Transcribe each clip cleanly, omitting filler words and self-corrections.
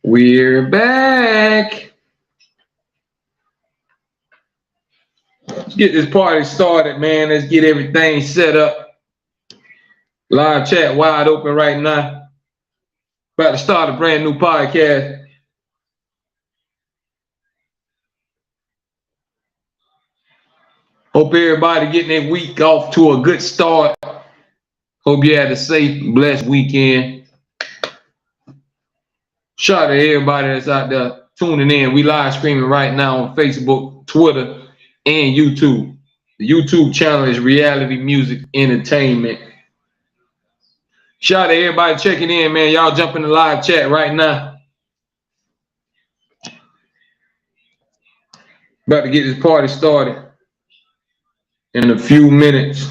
We're back. Let's get this party started, man. Let's get everything set up. Live chat wide open right now. About to start a brand new podcast. Hope everybody getting their week off to a good start. Hope you had a safe, blessed weekend. Shout out to everybody that's out there tuning in. We live streaming right now on Facebook, Twitter, and YouTube. The YouTube channel is Reality Music Entertainment. Shout out to everybody checking in, man. Y'all jump in the live chat right now. About to get this party started in a few minutes.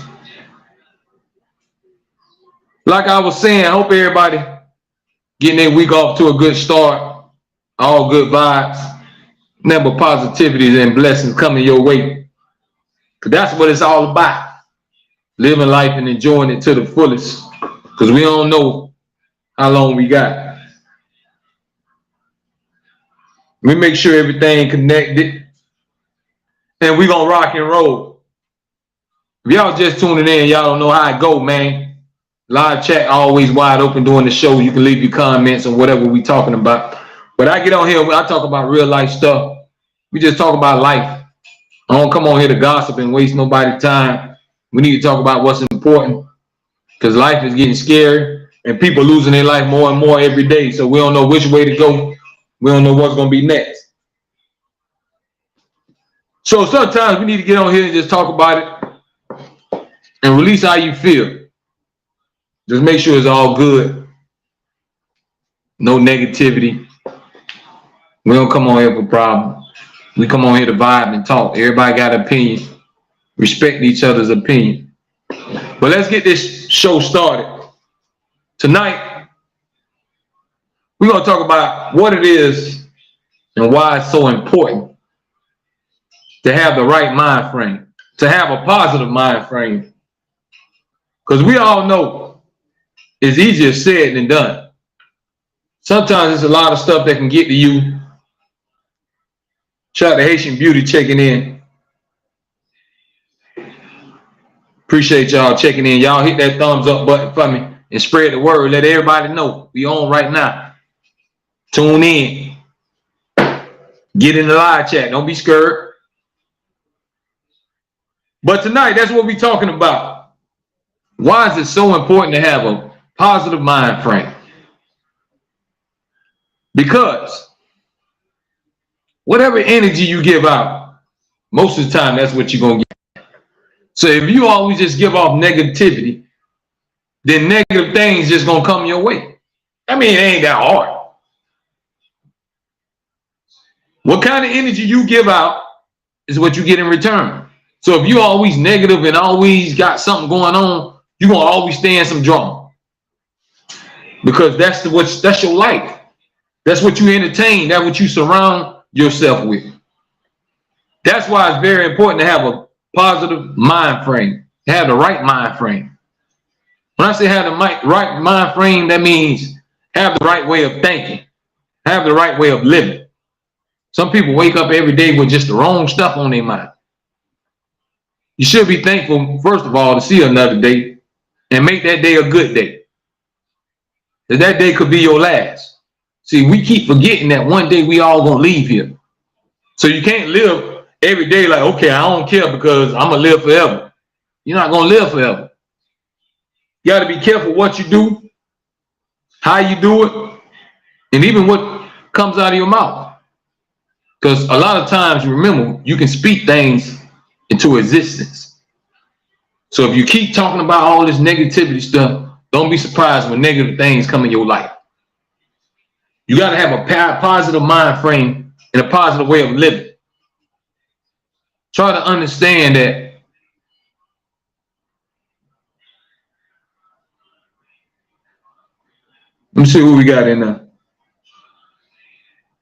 Like I was saying, I hope everybody getting their week off to a good start. All good vibes. Never positivities and blessings coming your way. Because that's what it's all about. Living life and enjoying it to the fullest. Because we don't know how long we got. We make sure everything connected. And we gonna rock and roll. If y'all just tuning in, y'all don't know how it go, man. Live chat always wide open during the show. You can leave your comments on whatever we talking about. But I get on here, I talk about real life stuff. We just talk about life. I don't come on here to gossip and waste nobody's time. We need to talk about what's important. Because life is getting scary and people losing their life more and more every day. So we don't know which way to go. We don't know what's going to be next. So sometimes we need to get on here and just talk about it and release how you feel. Just make sure it's all good. No negativity. We don't come on here for problems. We come on here to vibe and talk. Everybody got an opinion. Respect each other's opinion. But let's get this show started. Tonight, we're going to talk about what it is and why it's so important to have the right mind frame, to have a positive mind frame. Because we all know it's easier said than done. Sometimes it's a lot of stuff that can get to you. Shout out to Haitian Beauty checking in. Appreciate y'all checking in. Y'all hit that thumbs up button for me and spread the word. Let everybody know we on right now. Tune in. Get in the live chat. Don't be scared. But tonight, that's what we're talking about. Why is it so important to have a positive mind frame? Because whatever energy you give out, most of the time, that's what you're going to get. So if you always just give off negativity, then negative things just going to come your way. I mean, it ain't that hard. What kind of energy you give out is what you get in return. So if you always negative and always got something going on, you're going to always stay in some drama. Because that's your life. That's what you entertain. That's what you surround yourself with. That's why it's very important to have a positive mind frame. Have the right mind frame. When I say have the right mind frame, that means have the right way of thinking. Have the right way of living. Some people wake up every day with just the wrong stuff on their mind. You should be thankful, first of all, to see another day and make that day a good day. That day could be your last. See, we keep forgetting that one day we all gonna leave here. So you can't live every day like, okay, I don't care because I'm gonna live forever. You're not gonna live forever. You gotta be careful what you do, how you do it, and even what comes out of your mouth. Because a lot of times, remember, you can speak things into existence. So if you keep talking about all this negativity stuff, don't be surprised when negative things come in your life. You got to have a positive mind frame and a positive way of living. Try to understand that let me see who we got in there.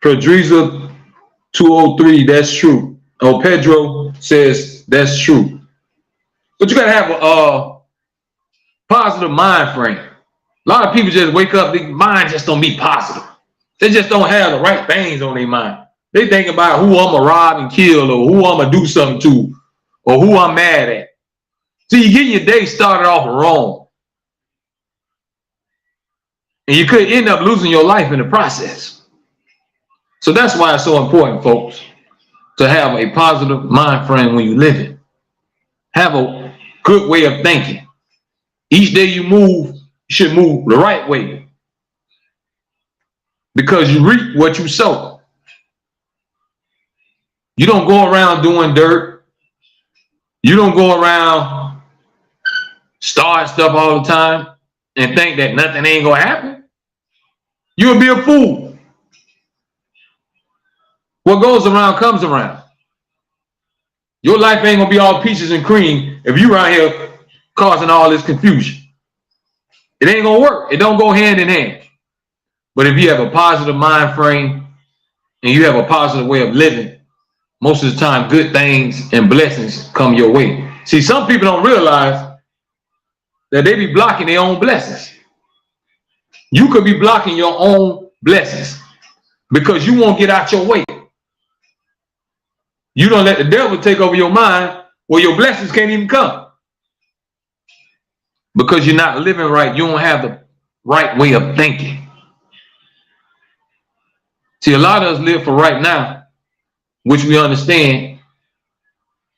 Pedriza 203, that's true. Oh, Pedro says that's true. But you got to have a positive mind frame. A lot of people just wake up, their mind just don't be positive. They just don't have the right things on their mind. They think about who I'm gonna rob and kill, or who I'm gonna do something to, or who I'm mad at. So you get your day started off wrong. And you could end up losing your life in the process. So that's why it's so important, folks, to have a positive mind frame when you live it. Have a good way of thinking. Each day you move, you should move the right way. Because you reap what you sow. You don't go around doing dirt. You don't go around starting stuff all the time and think that nothing ain't gonna happen. You'll be a fool. What goes around comes around. Your life ain't gonna be all peaches and cream if you around here causing all this confusion. It ain't gonna work. It don't go hand in hand. But if you have a positive mind frame and you have a positive way of living, most of the time good things and blessings come your way. See, some people don't realize that they be blocking their own blessings. You could be blocking your own blessings because you won't get out your way. You don't let the devil take over your mind where your blessings can't even come. Because you're not living right. You don't have the right way of thinking. See, a lot of us live for right now, which we understand.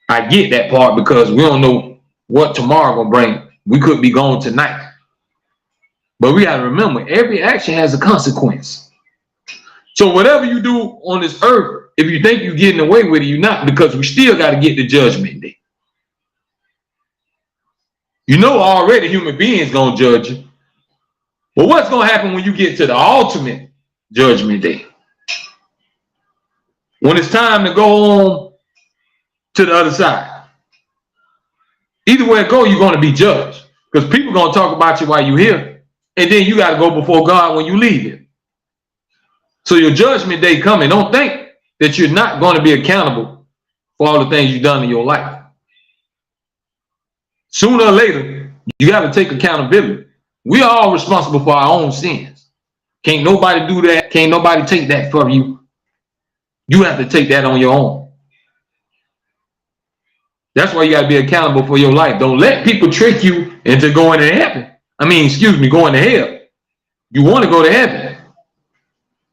I get that part because we don't know what tomorrow gonna bring. We could be gone tonight. But we gotta remember, every action has a consequence. So whatever you do on this earth, if you think you're getting away with it, you're not, because we still got to get the judgment day. You know already human beings gonna judge you. Well, what's gonna happen when you get to the ultimate judgment day? When it's time to go on to the other side. Either way it go, you're gonna be judged. Because people gonna talk about you while you're here, and then you got to go before God when you leave here. So your judgment day coming. Don't think that you're not going to be accountable for all the things you've done in your life. Sooner or later, you got to take accountability. We are all responsible for our own sins. Can't nobody do that. Can't nobody take that from you. You have to take that on your own. That's why you got to be accountable for your life. Don't let people trick you into going to heaven. Going to hell. You want to go to heaven.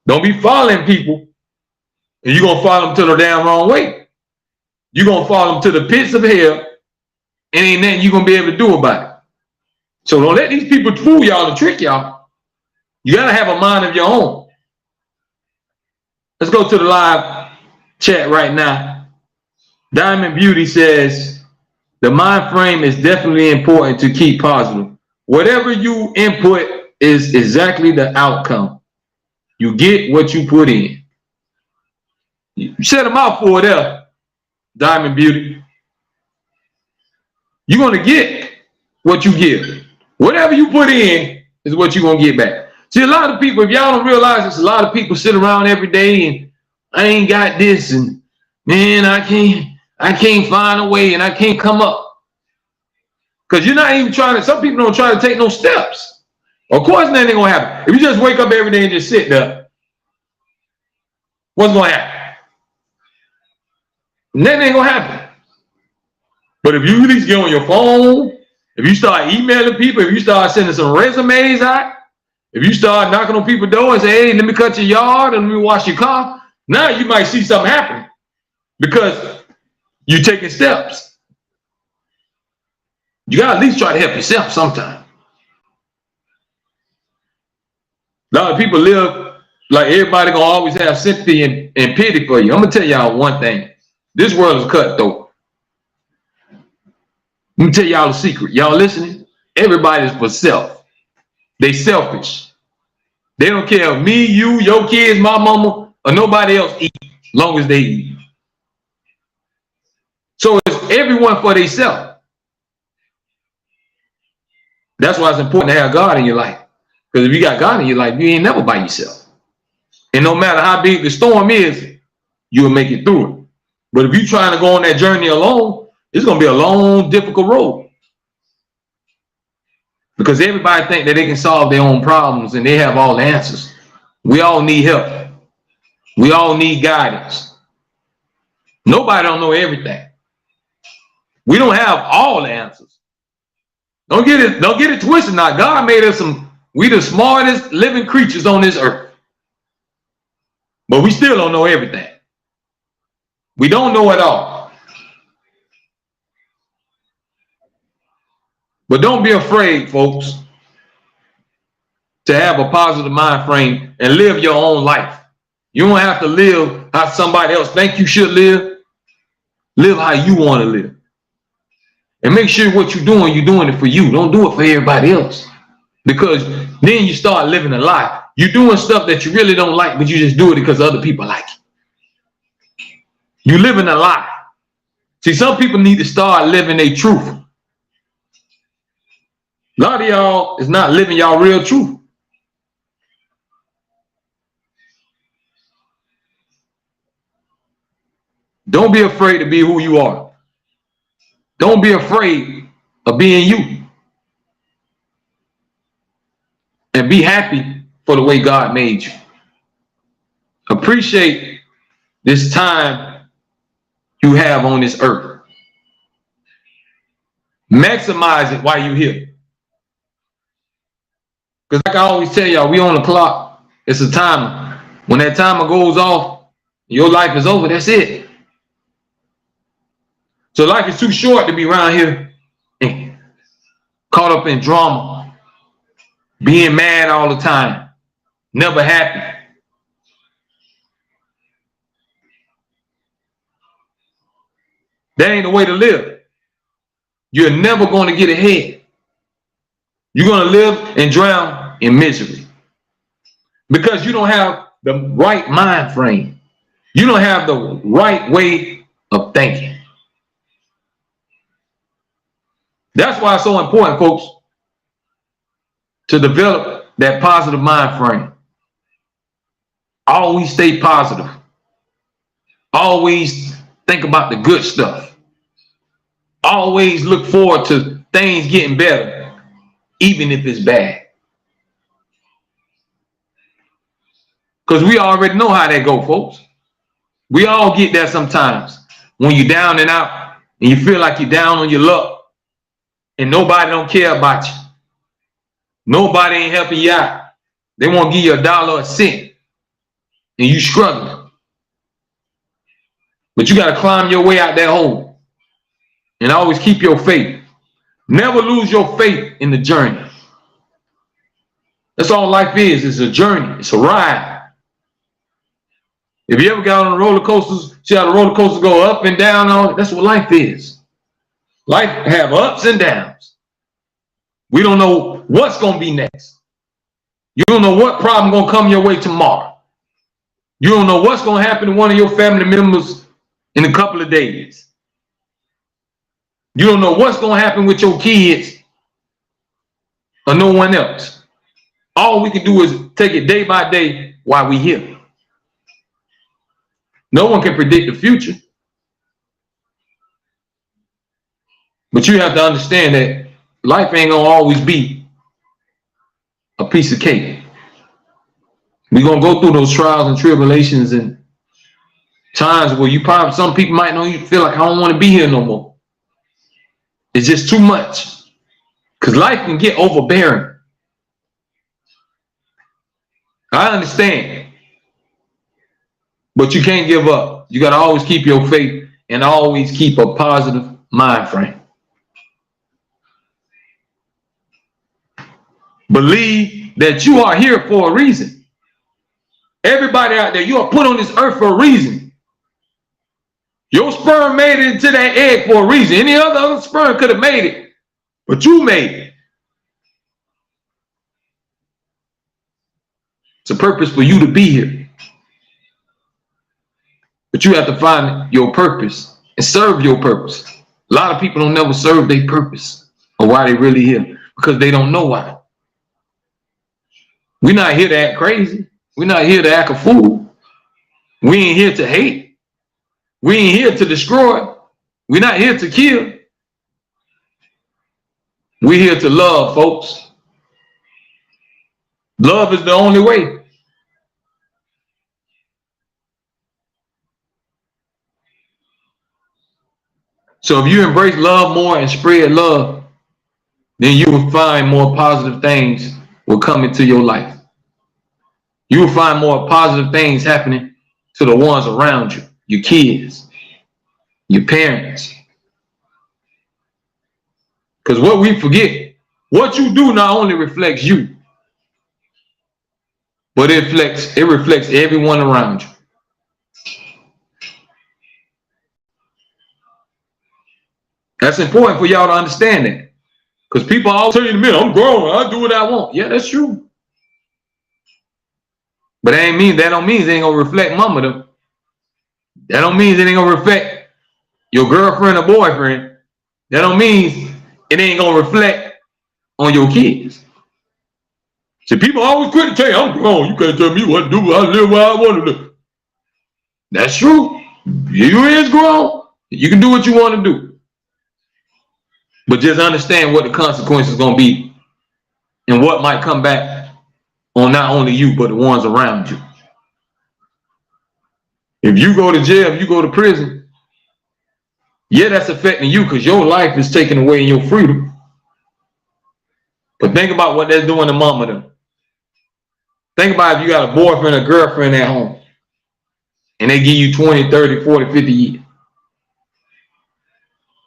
Don't be following people and you're going to follow them to the damn wrong way. You're going to follow them to the pits of hell and ain't nothing you're going to be able to do about it. So don't let these people fool y'all and trick y'all. You got to have a mind of your own. Let's go to the live chat right now. Diamond Beauty says, the mind frame is definitely important to keep positive. Whatever you input is exactly the outcome. You get what you put in. You set a mouthful there, Diamond Beauty. You're going to get what you give. Whatever you put in is what you're going to get back. See, a lot of people, if y'all don't realize this, a lot of people sit around every day and I ain't got this, and man, I can't find a way, and I can't come up. Because you're not even trying to, some people don't try to take no steps. Of course, nothing ain't going to happen. If you just wake up every day and just sit there, what's going to happen? Nothing ain't going to happen. But if you at least get on your phone, if you start emailing people, if you start sending some resumes out, if you start knocking on people's doors and say, hey, let me cut your yard and let me wash your car, now you might see something happen because you're taking steps. You got to at least try to help yourself sometime. A lot of people live like everybody gonna always have sympathy and pity for you. I'm gonna tell y'all one thing. This world is cutthroat. Let me tell y'all a secret. Y'all listening? Everybody's for self. They selfish. They don't care if me, you, your kids, my mama, or nobody else eat, as long as they eat. So it's everyone for themselves. That's why it's important to have God in your life. Because if you got God in your life, you ain't never by yourself. And no matter how big the storm is, you'll make it through it. But if you're trying to go on that journey alone, it's going to be a long, difficult road. Because everybody think that they can solve their own problems and they have all the answers. We all need help. We all need guidance. Nobody don't know everything. We don't have all the answers. Don't get it twisted now. God made us we the smartest living creatures on this earth. But we still don't know everything. We don't know it all. But don't be afraid, folks, to have a positive mind frame and live your own life. You don't have to live how somebody else think you should live. Live how you want to live. And make sure what you're doing it for you. Don't do it for everybody else. Because then you start living a lie. You're doing stuff that you really don't like, but you just do it because other people like it. You living a lie. See, some people need to start living their truth. A lot of y'all is not living y'all real truth. Don't be afraid to be who you are. Don't be afraid of being you. And be happy for the way God made you. Appreciate this time you have on this earth. Maximize it while you're here. Because like I always tell y'all, we on the clock. It's a timer. When that timer goes off, your life is over. That's it. So life is too short to be around here and caught up in drama, being mad all the time, never happy. That ain't the way to live. You're never going to get ahead. You're going to live and drown in misery because you don't have the right mind frame. You don't have the right way of thinking. That's why it's so important, folks, to develop that positive mind frame. Always stay positive. Always think about the good stuff. Always look forward to things getting better, even if it's bad. Because we already know how that go, folks. We all get that sometimes. When you're down and out and you feel like you're down on your luck and nobody don't care about you. Nobody ain't helping you out. They won't give you $1 or a cent and you struggling. But you got to climb your way out that hole and always keep your faith. Never lose your faith in the journey. That's all life is. It's a journey. It's a ride. If you ever got on the roller coasters, see how the roller coasters go up and down, that's what life is. Life have ups and downs. We don't know what's going to be next. You don't know what problem going to come your way tomorrow. You don't know what's going to happen to one of your family members in a couple of days. You don't know what's going to happen with your kids or no one else. All we can do is take it day by day while we're here. No one can predict the future. But you have to understand that life ain't going to always be a piece of cake. We're going to go through those trials and tribulations and times where some people might know you feel like, I don't want to be here no more. It's just too much. Because life can get overbearing. I understand. But you can't give up. You got to always keep your faith and always keep a positive mind frame. Believe that you are here for a reason. Everybody out there, you are put on this earth for a reason. Your sperm made it into that egg for a reason. Any other sperm could have made it, but you made it. It's a purpose for you to be here. But you have to find your purpose and serve your purpose. A lot of people don't never serve their purpose or why they really here because they don't know why. We're not here to act crazy. We're not here to act a fool. We ain't here to hate. We ain't here to destroy. We're not here to kill. We're here to love, folks. Love is the only way. So if you embrace love more and spread love, then you will find more positive things will come into your life. You will find more positive things happening to the ones around you, your kids, your parents. Because what we forget, what you do not only reflects you, but it reflects everyone around you. That's important for y'all to understand that. Because people always tell you, man, I'm grown, I'll do what I want. Yeah, that's true. But that don't mean it ain't gonna reflect mama though. That don't mean it ain't gonna reflect your girlfriend or boyfriend. That don't mean it ain't gonna reflect on your kids. See, people always quit to tell you, I'm grown. You can't tell me what to do. I live where I want to live. That's true. You is grown. You can do what you want to do. But just understand what the consequences are going to be and what might come back on not only you, but the ones around you. If you go to jail, if you go to prison, yeah, that's affecting you because your life is taken away and your freedom. But think about what that's doing to mama though. Think about if you got a boyfriend or girlfriend at home and they give you 20, 30, 40, 50 years.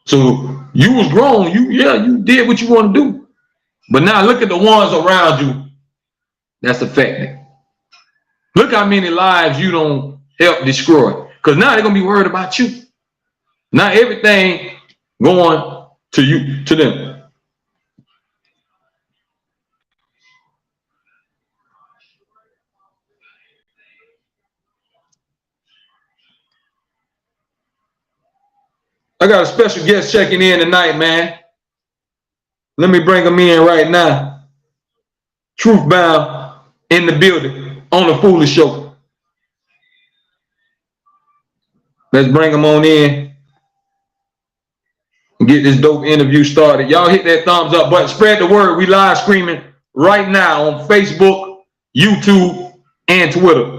So you was grown, you did what you want to do. But now look at the ones around you that's affected. Look how many lives you don't help destroy. Because now they're going to be worried about you. Not everything going to you, to them. I got a special guest checking in tonight, man. Let me bring him in right now. Truthbound in the building on the Foolish Show. Let's bring him on in and get this dope interview started. Y'all hit that thumbs up button. Spread the word. We live streaming right now on Facebook, YouTube, and Twitter.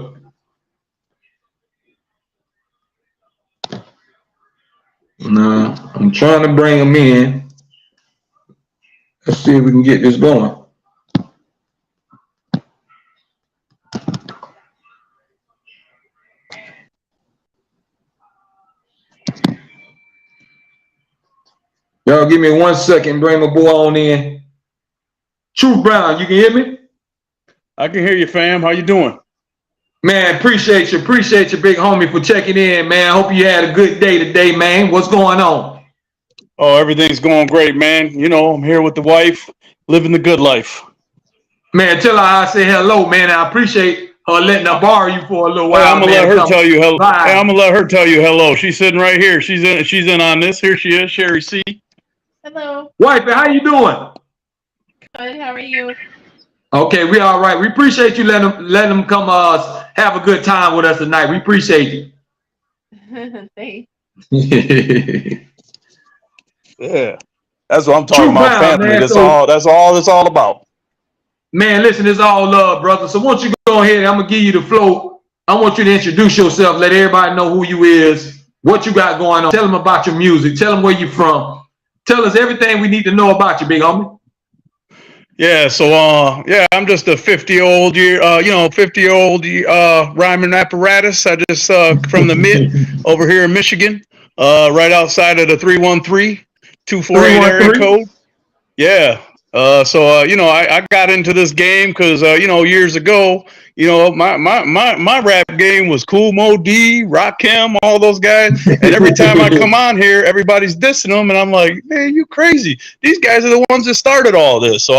Now, I'm trying to bring him in. Let's see if we can get this going. Y'all give me 1 second, bring my boy on in. Truth Brown, you can hear me? I can hear you, fam. How you doing? Man, appreciate you, big homie, for checking in, man. Hope you had a good day today, man. What's going on? Oh, everything's going great, man. You know, I'm here with the wife, living the good life. Man, tell her I say hello, man. I appreciate her letting her borrow you for a little while. Hey, I'm gonna let her tell you hello. Hey, I'm gonna let her tell you hello. She's sitting right here. She's in on this. Here she is, Sherry C. Hello. Wifey, how you doing? Good. How are you? Okay, we all right. We appreciate you letting them come have a good time with us tonight. We appreciate you. Thanks. Yeah, that's what I'm talking about. Brown, family. man. That's all it's all about. Man, listen, it's all love, brother. So once you go ahead, I'm gonna give you the flow. I want you to introduce yourself. Let everybody know who you is, what you got going on. Tell them about your music. Tell them where you're from. Tell us everything we need to know about you, big homie. Yeah, so I'm just a 50-year-old rhyming apparatus. I just from the mid over here in Michigan, right outside of the 313-248 area code. Yeah. I got into this game because years ago, my rap game was Cool Mo D, Rakim, all those guys. And every time I come on here, everybody's dissing them, and I'm like, man, you crazy. These guys are the ones that started all this. So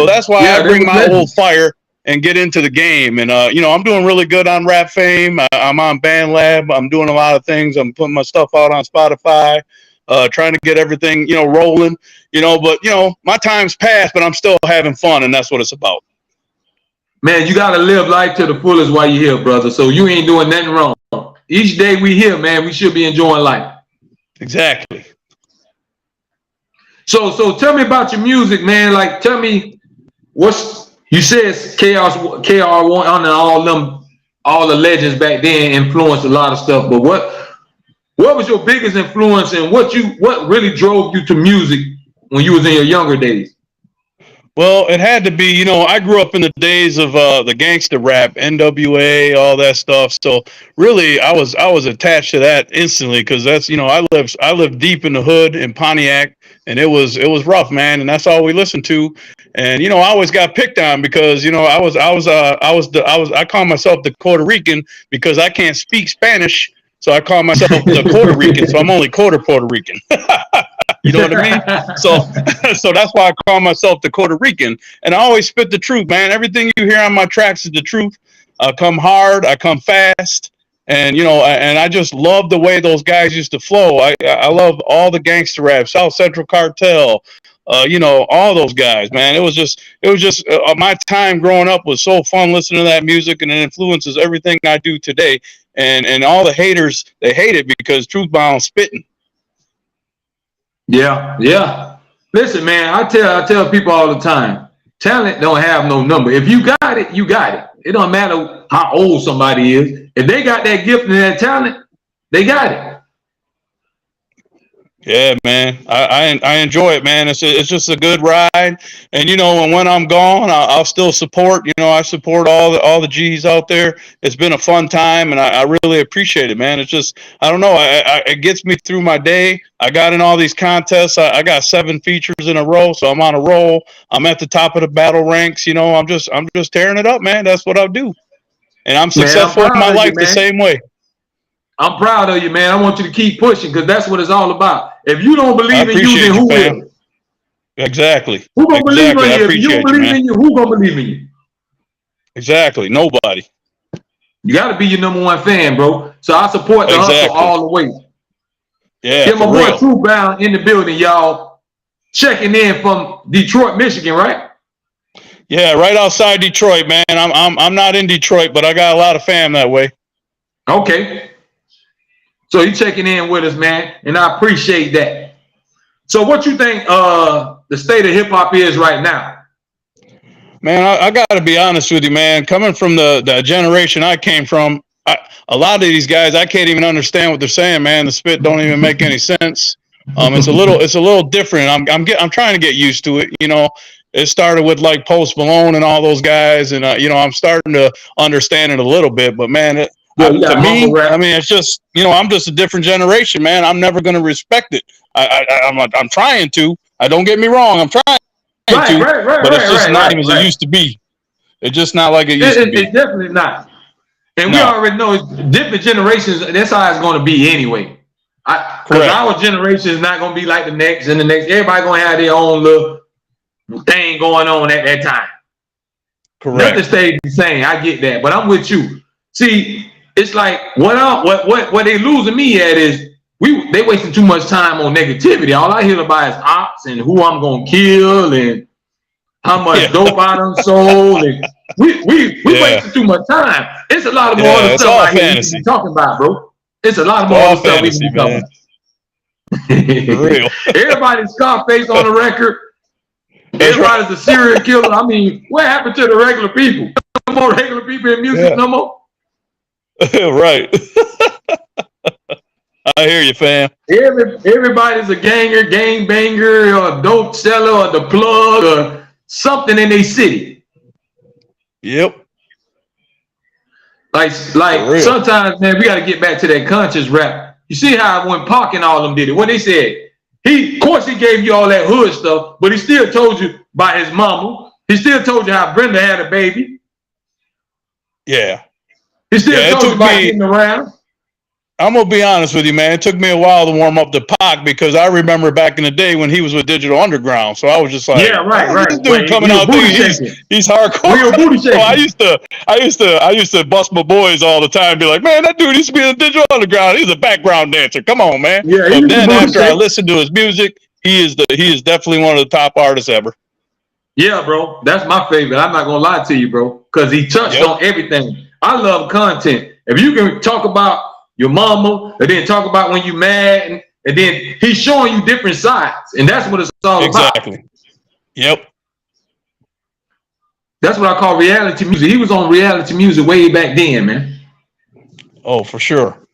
that's why I bring my old fire and get into the game. And I'm doing really good on Rap Fame. I'm on BandLab. I'm doing a lot of things. I'm putting my stuff out on Spotify. Trying to get everything, rolling, but my time's passed, but I'm still having fun, and that's what it's about. Man, you got to live life to the fullest while you're here, brother. So you ain't doing nothing wrong. Each day we here, man, we should be enjoying life. Exactly. So tell me about your music, man. Like, tell me you said KR1 and all the legends back then influenced a lot of stuff, but What was your biggest influence and what really drove you to music when you was in your younger days? Well, it had to be, you know, I grew up in the days of the gangster rap, NWA, all that stuff. So really, I was attached to that instantly because that's, you know, I lived deep in the hood in Pontiac, and it was rough, man, and that's all we listened to. And you know, I always got picked on because you know I call myself the Puerto Rican because I can't speak Spanish, so I call myself the Puerto Rican. So I'm only quarter Puerto Rican. You know what I mean? So, so that's why I call myself the Puerto Rican. And I always spit the truth, man. Everything you hear on my tracks is the truth. I come hard, I come fast, and you know, and I just love the way those guys used to flow. I love all the gangster rap, South Central Cartel, you know, all those guys, man. It was just my time growing up was so fun listening to that music, and it influences everything I do today. And all the haters, they hate it because Truth Bound spitting. Yeah, yeah. Listen, man, I tell people all the time, talent don't have no number. If you got it, you got it. It don't matter how old somebody is. If they got that gift and that talent, they got it. Yeah, man, I enjoy it, man. It's just a good ride, and you know, and when I'm gone, I'll still support. You know, I support all the G's out there. It's been a fun time, and I really appreciate it, man. It's just I don't know, it gets me through my day. I got in all these contests. I got 7 features in a row, so I'm on a roll. I'm at the top of the battle ranks. You know, I'm just tearing it up, man. That's what I'll do, and I'm Man, I'm successful in proud my of you, life the man. same way. I'm proud of you, man. I want you to keep pushing because that's what it's all about. If you don't I believe in you, appreciate then you, who fam. will? Exactly, Who gonna believe exactly. in I you? If you don't appreciate you, believe man. in you, who gonna believe in you? Exactly. Nobody. You got to be your number one fan, bro. So I support the hustle Exactly. all the way. Yeah, Get my for boy real. True Bound in the building, y'all. Checking in from Detroit, Michigan, right? Yeah, right outside Detroit, man. I'm not in Detroit, but I got a lot of fam that way. Okay. So he checking in with us, man, and I appreciate that. So what you think the state of hip hop is right now? Man, I got to be honest with you, man. Coming from the generation I came from, a lot of these guys I can't even understand what they're saying, man. The spit don't even make any sense. It's a little different. I'm trying to get used to it. You know, it started with like Post Malone and all those guys, and you know, I'm starting to understand it a little bit. But man, Yeah, you to got mumble me, I rap. mean, it's just, you know, I'm just a different generation, man. I'm never going to respect it. I'm trying to. Don't get me wrong. I'm trying Right, to, right, right, but it's right, just right, not right, as it right. used to be. It's just not like it used to be. It's definitely not. And we No, already know it's different generations. That's how it's going to be anyway. Because correct, our generation is not going to be like the next and the next. Everybody going to have their own little thing going on at that time. Nothing correct. stays the same. I get that, but I'm with you. See, it's like what they losing me at is they wasting too much time on negativity. All I hear about is ops and who I'm gonna kill and how much Yeah, dope I done sold. And we yeah, wasting too much time. It's a lot of more other yeah. It's stuff all out here we can be fantasy. talking about, bro. It's a lot of It's more all other stuff we can fantasy, be talking man. about. For real. Everybody's Scarface on the record. That's right. Everybody's a serial killer. I mean, what happened to the regular people? No more regular people in music Yeah, no more. right. I hear you, fam. Everybody's a ganger, gang banger, or a dope seller, or the plug, or something in their city. Yep, for Like real. sometimes, man, we got to get back to that conscious rap. You see how when Pac and all them did it, what they said, of course, he gave you all that hood stuff, but he still told you about his mama. He still told you how Brenda had a baby. Yeah, He still yeah. It told you took about me. getting around. I'm gonna be honest with you, man. It took me a while to warm up to Pac because I remember back in the day when he was with Digital Underground. So I was just Yeah, like, right, "How's this right. dude coming Real out booty thinking shaking. he's hardcore?" Real booty So I shaking. used to I used to bust my boys all the time, be like, "Man, that dude used to be in Digital Underground. He's a background dancer. Come on, man." Yeah, he But used to then booty after I shake. listened to his music, he is definitely one of the top artists ever. Yeah, bro. That's my favorite. I'm not gonna lie to you, bro, because he touched Yep, on everything. I love content. If you can talk about your mama, and then talk about when you mad, and then he's showing you different sides, and that's what it's all about. exactly. Yep. That's what I call reality music. He was on reality music way back then, man. Oh, for sure.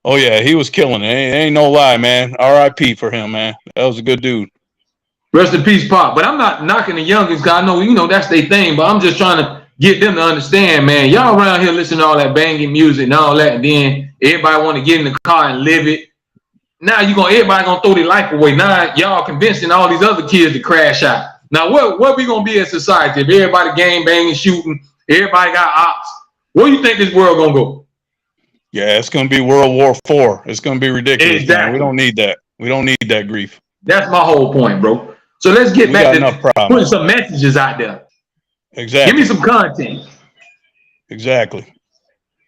Oh yeah, he was killing it. Ain't no lie, man. R.I.P. for him, man. That was a good dude. Rest in peace, Pop. But I'm not knocking the youngest guy. I know, that's their thing, but I'm just trying to get them to understand, man. Y'all around here listening to all that banging music and all that, and then everybody want to get in the car and live it. Now everybody gonna throw their life away. Now y'all convincing all these other kids to crash out. Now what we gonna be as society if everybody gang banging, shooting, everybody got ops? Where you think this world gonna go? Yeah, it's gonna be World War IV. It's gonna be ridiculous, Exactly. man. We don't need that. We don't need that grief. That's my whole point, bro. So let's get back to putting some messages out there. Exactly. Give me some content. Exactly.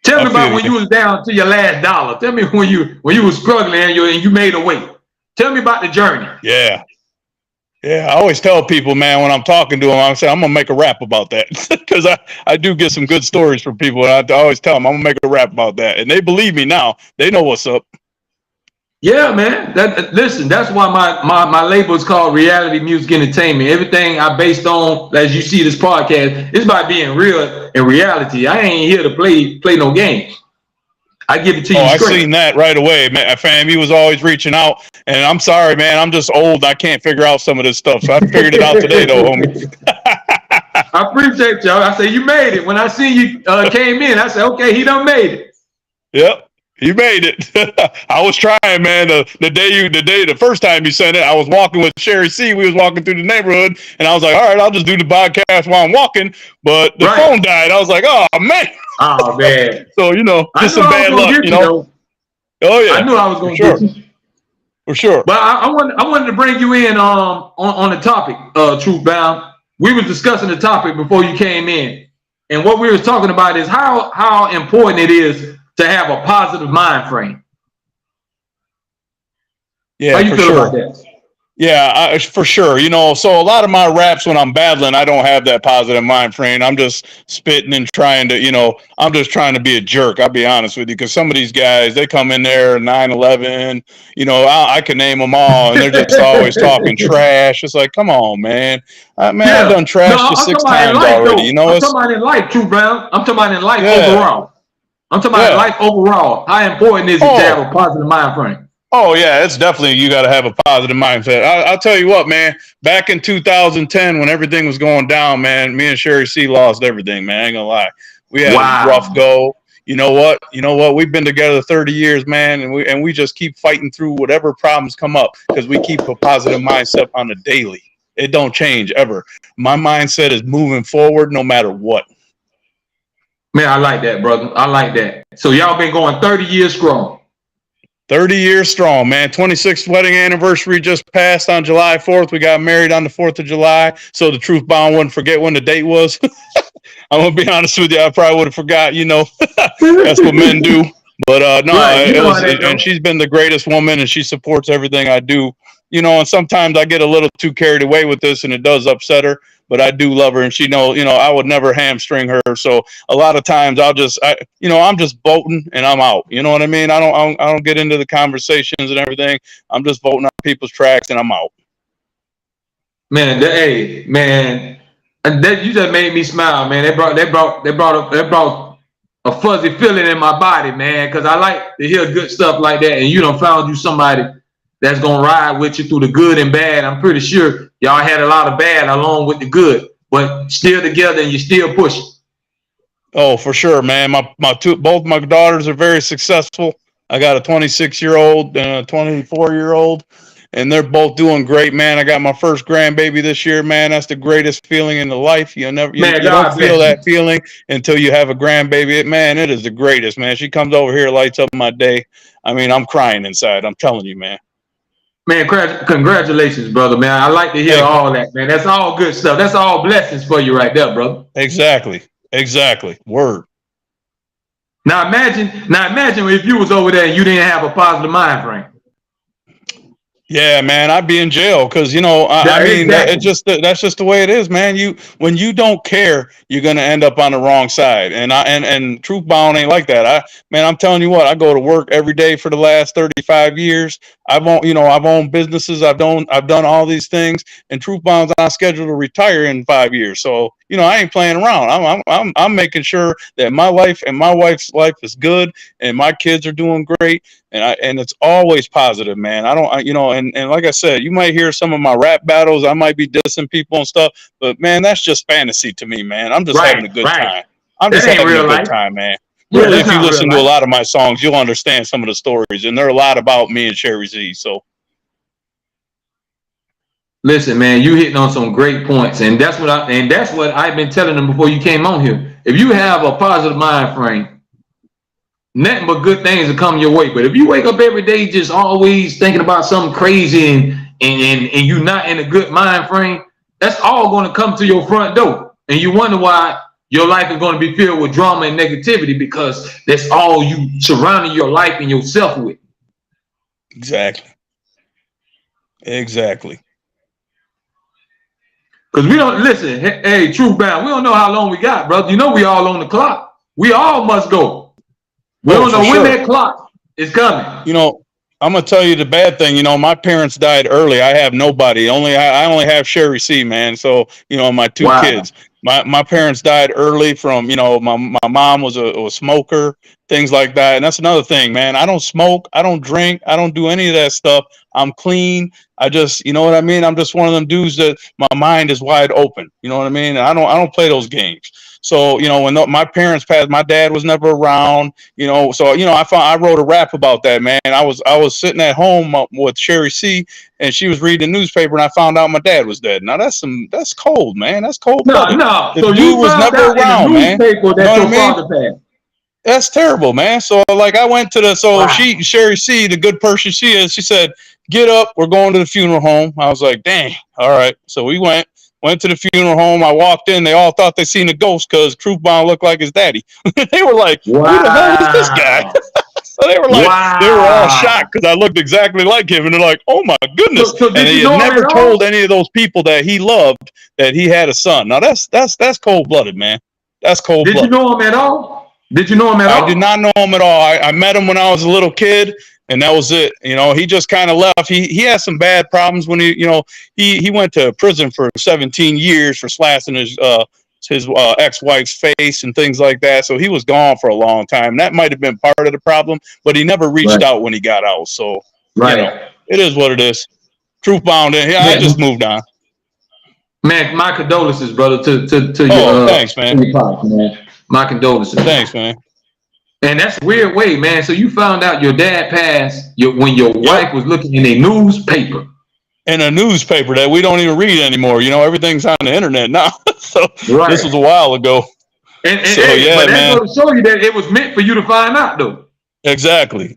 Tell me about when you was down to your last dollar. Tell me when you was struggling and you made a way. Tell me about the journey. Yeah. Yeah, I always tell people, man, when I'm talking to them, I say I'm gonna make a rap about that because I do get some good stories from people. And I always tell them I'm gonna make a rap about that, and they believe me now. They know what's up. Yeah, man. Listen, that's why my label is called Reality Music Entertainment. Everything I based on, as you see this podcast, is by being real and reality. I ain't here to play no games. I give it to you straight. I seen that right away, man. Fam, he was always reaching out, and I'm sorry, man. I'm just old. I can't figure out some of this stuff, so I figured it out today, though, homie. I appreciate y'all. I say you made it. When I see you came in, I said, okay, he done made it. Yep. You made it. I was trying, man. The first time you sent it, I was walking with Sherry C. We was walking through the neighborhood, and I was like, all right, I'll just do the podcast while I'm walking. But the phone died. I was like, oh man. Oh man. So just some bad luck, Oh yeah. I knew I was going to get you. For sure. But I wanted to bring you in on the topic, Truth Bound. We was discussing the topic before you came in, and what we were talking about is how important it is to have a positive mind frame. Yeah, how you feel about that? Yeah, for sure. So a lot of my raps when I'm battling, I don't have that positive mind frame. I'm just spitting and trying to, I'm just trying to be a jerk. I'll be honest with you, because some of these guys, they come in there 9/11, I can name them all, and they're just always talking trash. It's like, come on, man. I've done trash just 6 times already. I'm talking about in life, Truth Bound. I'm talking about in life overall. I'm talking about life overall. How important is it to have a positive mind frame? Oh, yeah, it's definitely, you got to have a positive mindset. I'll tell you what, man, back in 2010, when everything was going down, man, me and Sherry C lost everything, man. I ain't gonna lie. We had a rough go. You know what? We've been together 30 years, man, and we just keep fighting through whatever problems come up because we keep a positive mindset on the daily. It don't change ever. My mindset is moving forward no matter what. Man, I like that, brother. I like that. So y'all been going 30 years strong. 30 years strong, man. 26th wedding anniversary just passed on July 4th. We got married on the 4th of July. So the Truth Bound wouldn't forget when the date was. I'm going to be honest with you. I probably would have forgot, That's what men do. But no, and she's been the greatest woman, and she supports everything I do. And sometimes I get a little too carried away with this, and it does upset her. But I do love her, and she knows, I would never hamstring her. So a lot of times I'm just voting and I'm out. You know what I mean? I don't get into the conversations and everything. I'm just voting on people's tracks and I'm out. Man, and that you just made me smile, man. They brought a fuzzy feeling in my body, man, because I like to hear good stuff like that. And you done found you somebody that's gonna ride with you through the good and bad. I'm pretty sure y'all had a lot of bad along with the good, but still together and you still pushing. Oh, for sure, man. Both my daughters are very successful. I got a 26-year-old and a 24-year-old, and they're both doing great, man. I got my first grandbaby this year, man. That's the greatest feeling in the life. You don't feel that feeling until you have a grandbaby. Man, it is the greatest, man. She comes over here, lights up my day. I mean, I'm crying inside. I'm telling you, man. Man, congratulations, brother, man. I like to hear all that, man. That's all good stuff. That's all blessings for you right there, brother. Exactly. Word. Now imagine if you was over there and you didn't have a positive mind frame. Yeah, man, I'd be in jail because that's just the way it is, man. When you don't care, you're gonna end up on the wrong side. And Truth Bound ain't like that. I'm telling you what, I go to work every day for the last 35 years. I've owned businesses. I've done all these things, and Truth Bound's on schedule to retire in 5 years. So I ain't playing around. I'm making sure that my life and my wife's life is good, and my kids are doing great. and it's always positive, man. And like I said, you might hear some of my rap battles. I might be dissing people and stuff, but man, that's just fantasy to me, man. I'm just having a good time. I'm just having a good time, man. Really, if you listen to a lot of my songs, you'll understand some of the stories, and they're a lot about me and Sherry Z. So, listen, man, you hitting on some great points, and that's what I've been telling them before you came on here. If you have a positive mind frame, nothing but good things will come your way. But if you wake up every day just always thinking about something crazy and you're not in a good mind frame, that's all going to come to your front door, and you wonder why your life is going to be filled with drama and negativity, because that's all you surrounding your life and yourself with. Exactly. Because we don't listen. Hey, Truth Bound, we don't know how long we got, brother. You know we all on the clock. We all must go. We don't know when that clock is coming. You know, I'm gonna tell you the bad thing. You know, my parents died early. I have nobody. I only have Sherry C, man. So you know, my two kids. My parents died early from, you know, my mom was a smoker, things like that. And that's another thing, man. I don't smoke, I don't drink, I don't do any of that stuff. I'm clean. I just, you know what I mean? I'm just one of them dudes that my mind is wide open. You know what I mean? And I don't play those games. So, you know, when my parents passed, my dad was never around, you know, so, you know, I wrote a rap about that, man. I was sitting at home with Sherry C, and she was reading the newspaper, and I found out my dad was dead. Now that's cold, man. That's cold. No. The dude was never around, man. You know what I mean? That's terrible, man. So like I went to Sherry C, the good person she is, she said, "Get up, we're going to the funeral home." I was like, dang, all right. So we went to the funeral home. I walked in, they all thought they seen a ghost because Truth Bomb looked like his daddy. They were like, who the hell is this guy? So they were like, they were all shocked because I looked exactly like him, and they're like, "Oh my goodness!" And he had never told any of those people that he loved that he had a son. Now that's cold blooded, man. That's cold blooded. Did you know him at all? I did not know him at all. I met him when I was a little kid, and that was it. You know, he just kind of left. He had some bad problems when he went to prison for 17 years for slashing his ex-wife's face and things like that. So he was gone for a long time. That might have been part of the problem, but he never reached out when he got out. So, you know, it is what it is. Truth bound. I just moved on. Man, my condolences, brother, to you. Thanks, man. My condolences. Thanks, man. And that's a weird way, man. So you found out your dad passed when your wife was looking in a newspaper. In a newspaper that we don't even read anymore. You know, everything's on the internet now. So this was a while ago. But that's going to show you that it was meant for you to find out, though. Exactly.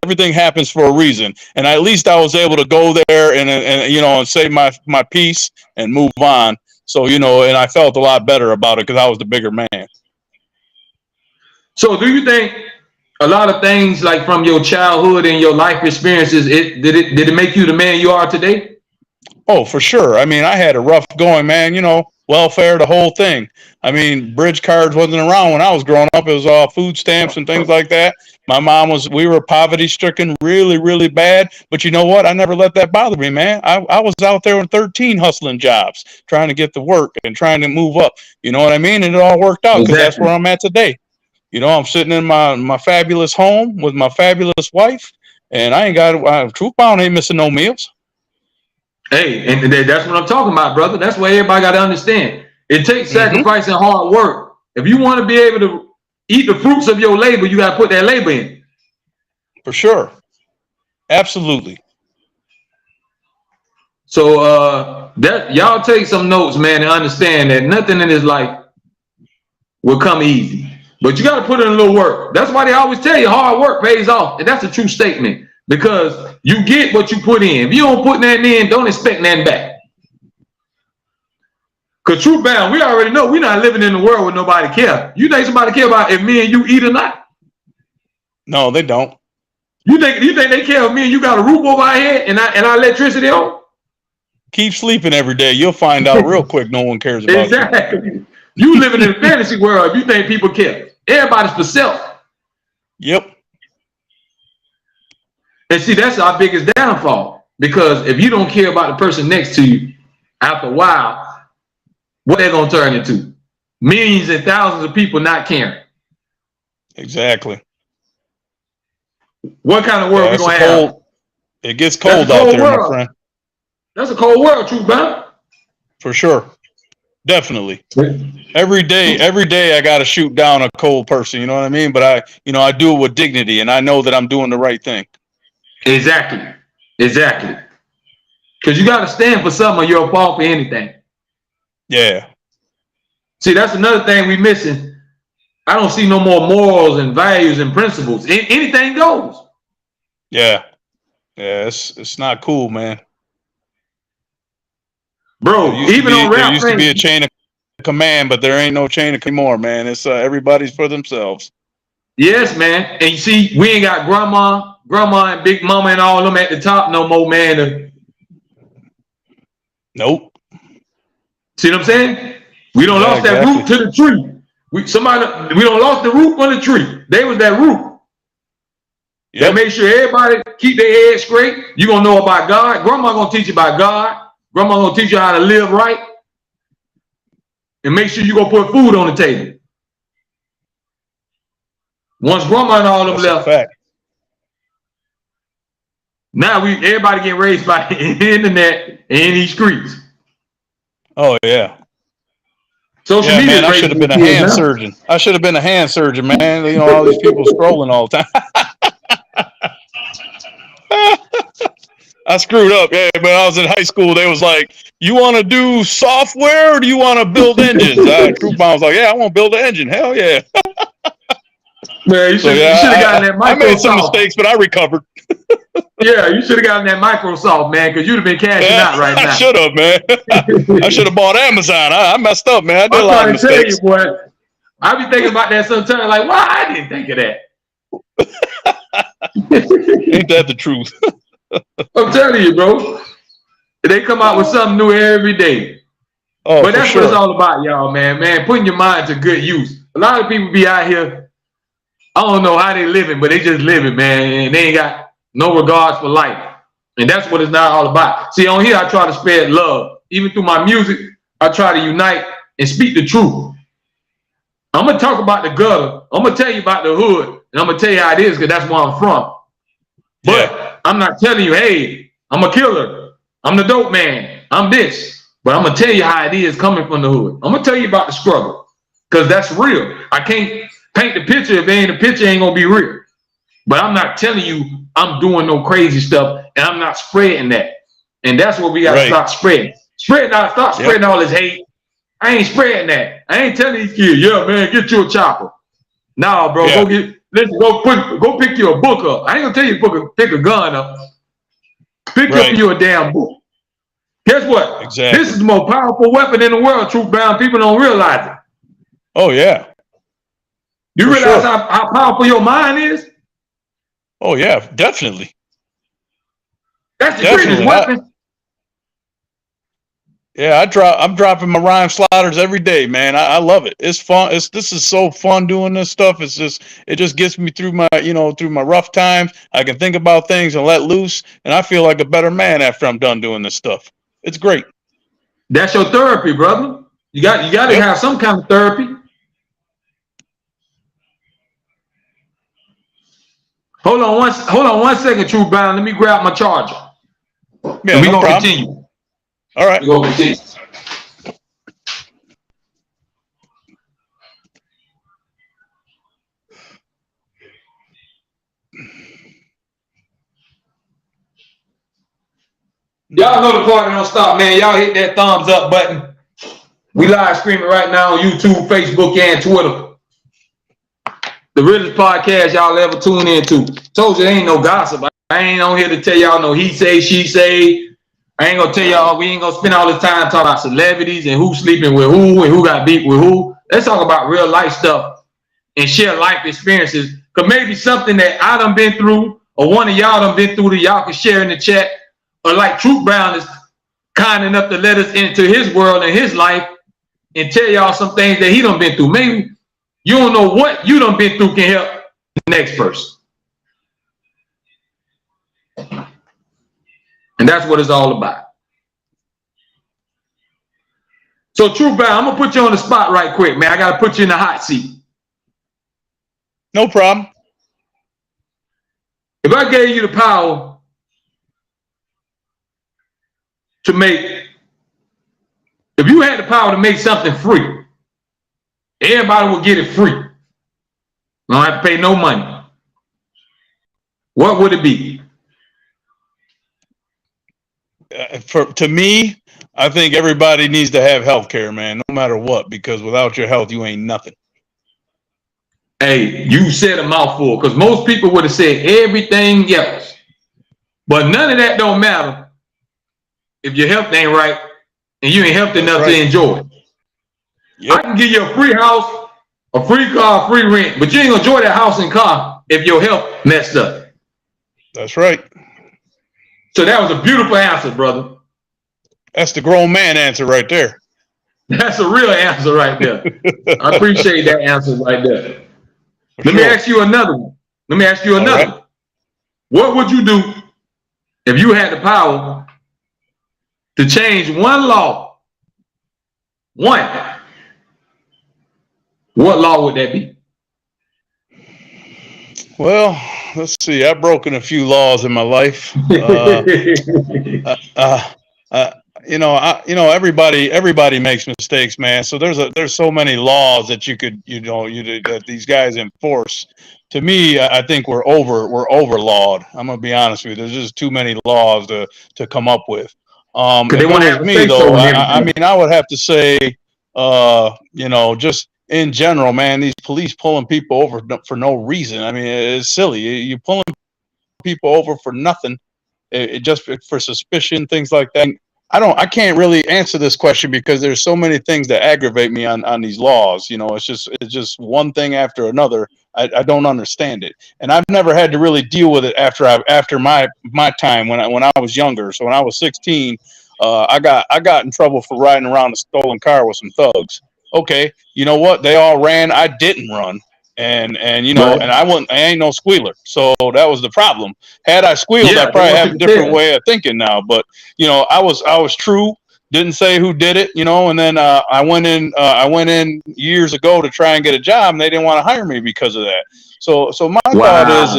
Everything happens for a reason, and at least I was able to go there and you know, and say my piece and move on. So, you know, and I felt a lot better about it because I was the bigger man. So, do you think a lot of things like from your childhood and your life experiences, did it make you the man you are today? Oh, for sure. I mean, I had a rough going, man. You know, welfare, the whole thing. I mean, bridge cards wasn't around when I was growing up. It was all food stamps and things like that. My mom we were poverty stricken really, really bad. But you know what? I never let that bother me, man. I was out there with 13 hustling jobs, trying to get to work and trying to move up. You know what I mean? And it all worked out because that's where I'm at today. You know, I'm sitting in my fabulous home with my fabulous wife, and I ain't got Truth Bound ain't missing no meals. Hey, and that's what I'm talking about, brother. That's what everybody got to understand. It takes sacrifice and hard work. If you want to be able to eat the fruits of your labor, you got to put that labor in. For sure. Absolutely. So that y'all take some notes, man, and understand that nothing in this life will come easy. But you got to put in a little work. That's why they always tell you hard work pays off. And that's a true statement because you get what you put in. If you don't put nothing in, don't expect nothing back. Because Truth Bound, we already know we're not living in a world where nobody cares. You think somebody care about if me and you eat or not? No, they don't. You think they care if me and you got a roof over our head and our electricity on? Keep sleeping every day. You'll find out real quick no one cares about you. You living in a fantasy world if you think people care. Everybody's for self. Yep. And see, that's our biggest downfall. Because if you don't care about the person next to you, after a while, what they're going to turn into? Millions and thousands of people not caring. Exactly. What kind of world we it's gonna cold. have? It gets That's cold a out cold there, my world. friend. That's a cold world, True Brown. For sure. Definitely. Every day I got to shoot down a cold person. You know what I mean? But I do it with dignity, and I know that I'm doing the right thing. Exactly. Because you got to stand for something or you'll fall for anything. Yeah. See, that's another thing we missing. I don't see no more morals and values and principles. Anything goes. Yeah. It's not cool, man. Bro, There used to be a chain of command, but there ain't no chain of command anymore, man. It's everybody's for themselves. Yes, man. And you see, we ain't got grandma and big mama and all them at the top no more, man. Nope. See what I'm saying? We don't lost that root to the tree. We don't lost the root from the tree. They was that root. Yep. That make sure everybody keep their head straight. You gonna know about God. Grandma gonna teach you about God. Grandma gonna teach you how to live right. And make sure you gonna put food on the table. Once grandma and all them left, now everybody getting raised by the internet and in these streets. Oh yeah. Social media. Man, I should have been a hand surgeon. I should have been a hand surgeon, man. You know, all these people scrolling all the time. I screwed up. Yeah, when I was in high school, they was like, "You want to do software or do you want to build engines?" Troop Bomb was like, "Yeah, I want to build an engine. Hell yeah." Man, you should have gotten that Microsoft. I made some mistakes, but I recovered. Yeah, you should have gotten that Microsoft, man, because you'd have been cashing out right now. I should have, man. I should have bought Amazon. I messed up, man. I did a lot of mistakes. Tell you, boy, I be thinking about that sometimes, like, why I didn't think of that? Ain't that the truth? I'm telling you, bro. They come out with something new every day. Oh, but that's what it's all about, y'all, man. Man, putting your mind to good use. A lot of people be out here, I don't know how they living, but they just living, man, and they ain't got no regards for life. And that's what it's not all about. See, on here, I try to spread love. Even through my music, I try to unite and speak the truth. I'm going to talk about the gutter. I'm going to tell you about the hood. And I'm going to tell you how it is because that's where I'm from. But I'm not telling you, hey, I'm a killer. I'm the dope man. I'm this. But I'm going to tell you how it is coming from the hood. I'm going to tell you about the struggle because that's real. I can't paint the picture if the picture ain't going to be real. But I'm not telling you I'm doing no crazy stuff and I'm not spreading that. And that's what we got to stop spreading. Stop spreading all this hate. I ain't spreading that. I ain't telling these kids, yeah, man, get you a chopper. Nah, bro, go pick you a book up. I ain't gonna tell you to pick a gun up. Pick up you a damn book. Guess what? Exactly. This is the most powerful weapon in the world, Truth Bound. People don't realize it. Oh, yeah. You realize how powerful your mind is? Oh, yeah, definitely. That's the greatest weapon. I'm dropping my rhyme sliders every day, man. I love it. It's fun. This is so fun doing this stuff. It just gets me through my rough times. I can think about things and let loose, and I feel like a better man after I'm done doing this stuff. It's great. That's your therapy, brother. You got to have some kind of therapy. Hold on one second, True Bound. Let me grab my charger. Yeah, we're gonna continue. All right. We're gonna continue. Y'all know the party don't stop, man. Y'all hit that thumbs up button. We live streaming right now on YouTube, Facebook, and Twitter. The realest podcast y'all ever tune into. Told you there ain't no gossip. I ain't on here to tell y'all no he say, she say. I ain't gonna tell y'all, we ain't gonna spend all this time talking about celebrities and who's sleeping with who and who got beat with who. Let's talk about real life stuff and share life experiences. Cause maybe something that I done been through or one of y'all done been through that y'all can share in the chat. Or like Truth Brown is kind enough to let us into his world and his life and tell y'all some things that he done been through. Maybe you don't know what you done been through can help the next person. And that's what it's all about. So True Bound, I'm gonna put you on the spot right quick, man. I gotta put you in the hot seat. No problem. If I gave you the power to make, if you had the power to make something free, everybody would get it free. Don't have to pay no money. What would it be? To me, I think everybody needs to have health care, man, no matter what, because without your health, you ain't nothing. Hey, you said a mouthful, because most people would have said everything else. But none of that don't matter if your health ain't right and you ain't healthy enough to enjoy it. Yep. I can give you a free house, a free car, free rent, but you ain't gonna enjoy that house and car if your health messed up. That's right. So that was a beautiful answer, brother. That's the grown man answer right there. That's a real answer right there. I appreciate that answer right there. Let me ask you another one. One. What would you do if you had the power to change one law? One. What law would that be? Well, let's see. I've broken a few laws in my life. Everybody makes mistakes, man. So there's so many laws that that these guys enforce. To me, I think we're overlawed. I'm gonna be honest with you. There's just too many laws to come up with. If they it was me though, I mean, I would have to say, just in general, man, these police pulling people over for no reason. I mean, it's silly. You're pulling people over for nothing, just for suspicion, things like that. I can't really answer this question because there's so many things that aggravate me on these laws. It's just one thing after another. I don't understand it, and I've never had to really deal with it after my time when I was younger. So when I was 16, I got in trouble for riding around a stolen car with some thugs. Okay, you know what? They all ran. I didn't run. And I ain't no squealer. So that was the problem. Had I squealed, I probably have a different way of thinking now. But I was true. Didn't say who did it, and then I went in years ago to try and get a job, and they didn't want to hire me because of that. So my thought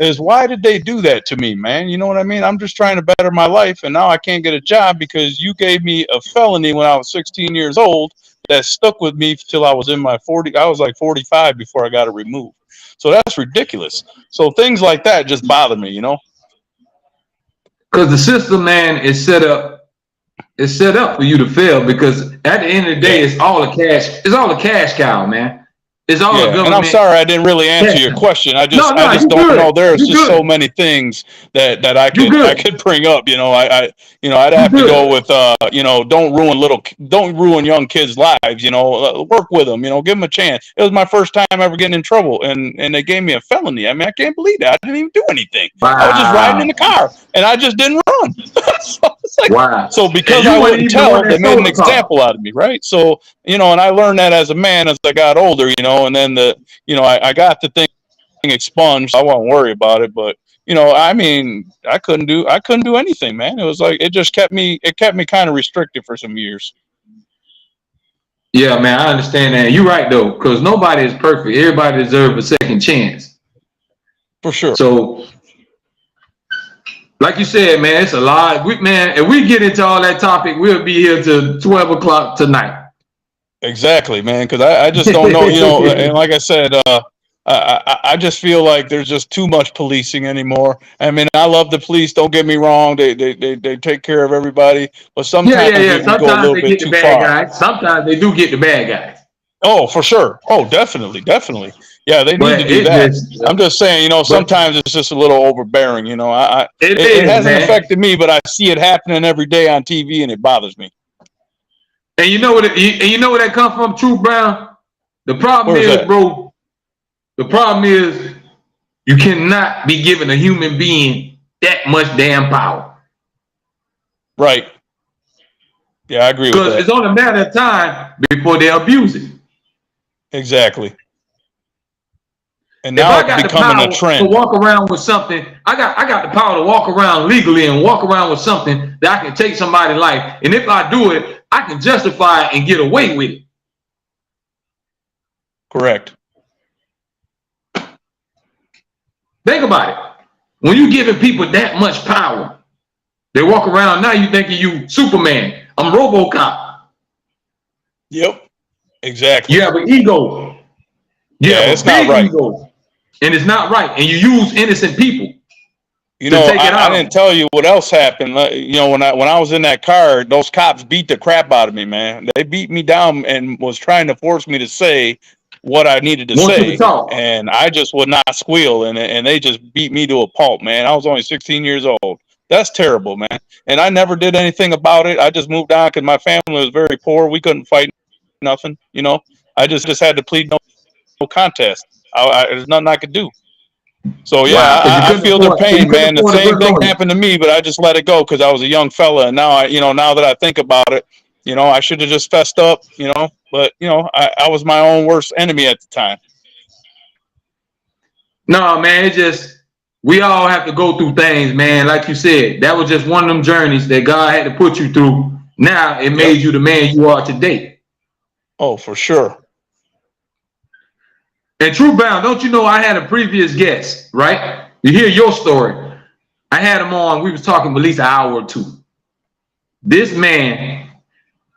is why did they do that to me, man? You know what I mean? I'm just trying to better my life, and now I can't get a job because you gave me a felony when I was 16 years old that stuck with me till I was in my 40s. I was like 45 before I got it removed. So that's ridiculous. So things like that just bother me, Because the system, man, is set up for you to fail, because at the end of the day, it's all a cash cow, man. It's all a government. And I'm sorry I didn't really answer your question. I just don't know. There's just so many things that I could bring up. I'd have to go with don't ruin young kids' lives. Work with them. Give them a chance. It was my first time ever getting in trouble, and they gave me a felony. I mean, I can't believe that. I didn't even do anything. Wow. I was just riding in the car, and I just didn't run. So because I wouldn't tell, they made an example out of me, right? So and I learned that as a man as I got older, and then I got the thing expunged. I won't worry about it, but I mean, I couldn't do anything, man. It was like it kept me kind of restricted for some years. Yeah, man, I understand that. You're right though, because nobody is perfect. Everybody deserves a second chance. For sure. So, like you said, man, it's a lot. If we get into all that topic, we'll be here till 12 o'clock tonight. Exactly, man, because I just don't know, and like I said, I just feel like there's just too much policing anymore. I mean, I love the police, don't get me wrong, they take care of everybody, but sometimes they go a little bit too far. Guys. Sometimes they do get the bad guys. Oh, for sure. Oh, definitely. Yeah, they need to do that. I'm just saying, sometimes it's just a little overbearing. It hasn't affected me, but I see it happening every day on TV, and it bothers me. And you know where that comes from, True Brown? The problem is, bro, the problem is you cannot be giving a human being that much damn power. Right. Yeah, I agree with that. Because it's only a matter of time before they abuse it. Exactly. And now it's becoming a trend. To walk around with something, I got the power to walk around legally and walk around with something that I can take somebody's life. And if I do it, I can justify it and get away with it. Correct. Think about it. When you giving people that much power, they walk around now, you thinking you Superman. I'm RoboCop. Yep. Exactly. You have an ego. You Yeah, have a it's not big right. ego. And it's not right. And you use innocent people You to know, take it I out. didn't tell you what else happened. You know, when I was in that car, those cops beat the crap out of me, man. They beat me down and was trying to force me to say what I needed to Want you to say, talk. and I just would not squeal, and they just beat me to a pulp, man. I was only 16 years old. That's terrible, man. And I never did anything about it. I just moved on because my family was very poor. We couldn't fight nothing, you know. I just had to plead no contest. There's nothing I could do. So Wow, yeah, because you I couldn't feel their afford you pain, couldn't man. The afford a same good thing lawyer. happened to me, but I just let it go because I was a young fella, and now now that I think about it, I should have just fessed up, But I was my own worst enemy at the time. No, man, it just we all have to go through things, man. Like you said, that was just one of them journeys that God had to put you through. Now it made Yep. you the man you are today. Oh, for sure. And True Bound, don't you know I had a previous guest, right? You hear your story. I had him on, we was talking for at least an hour or two. This man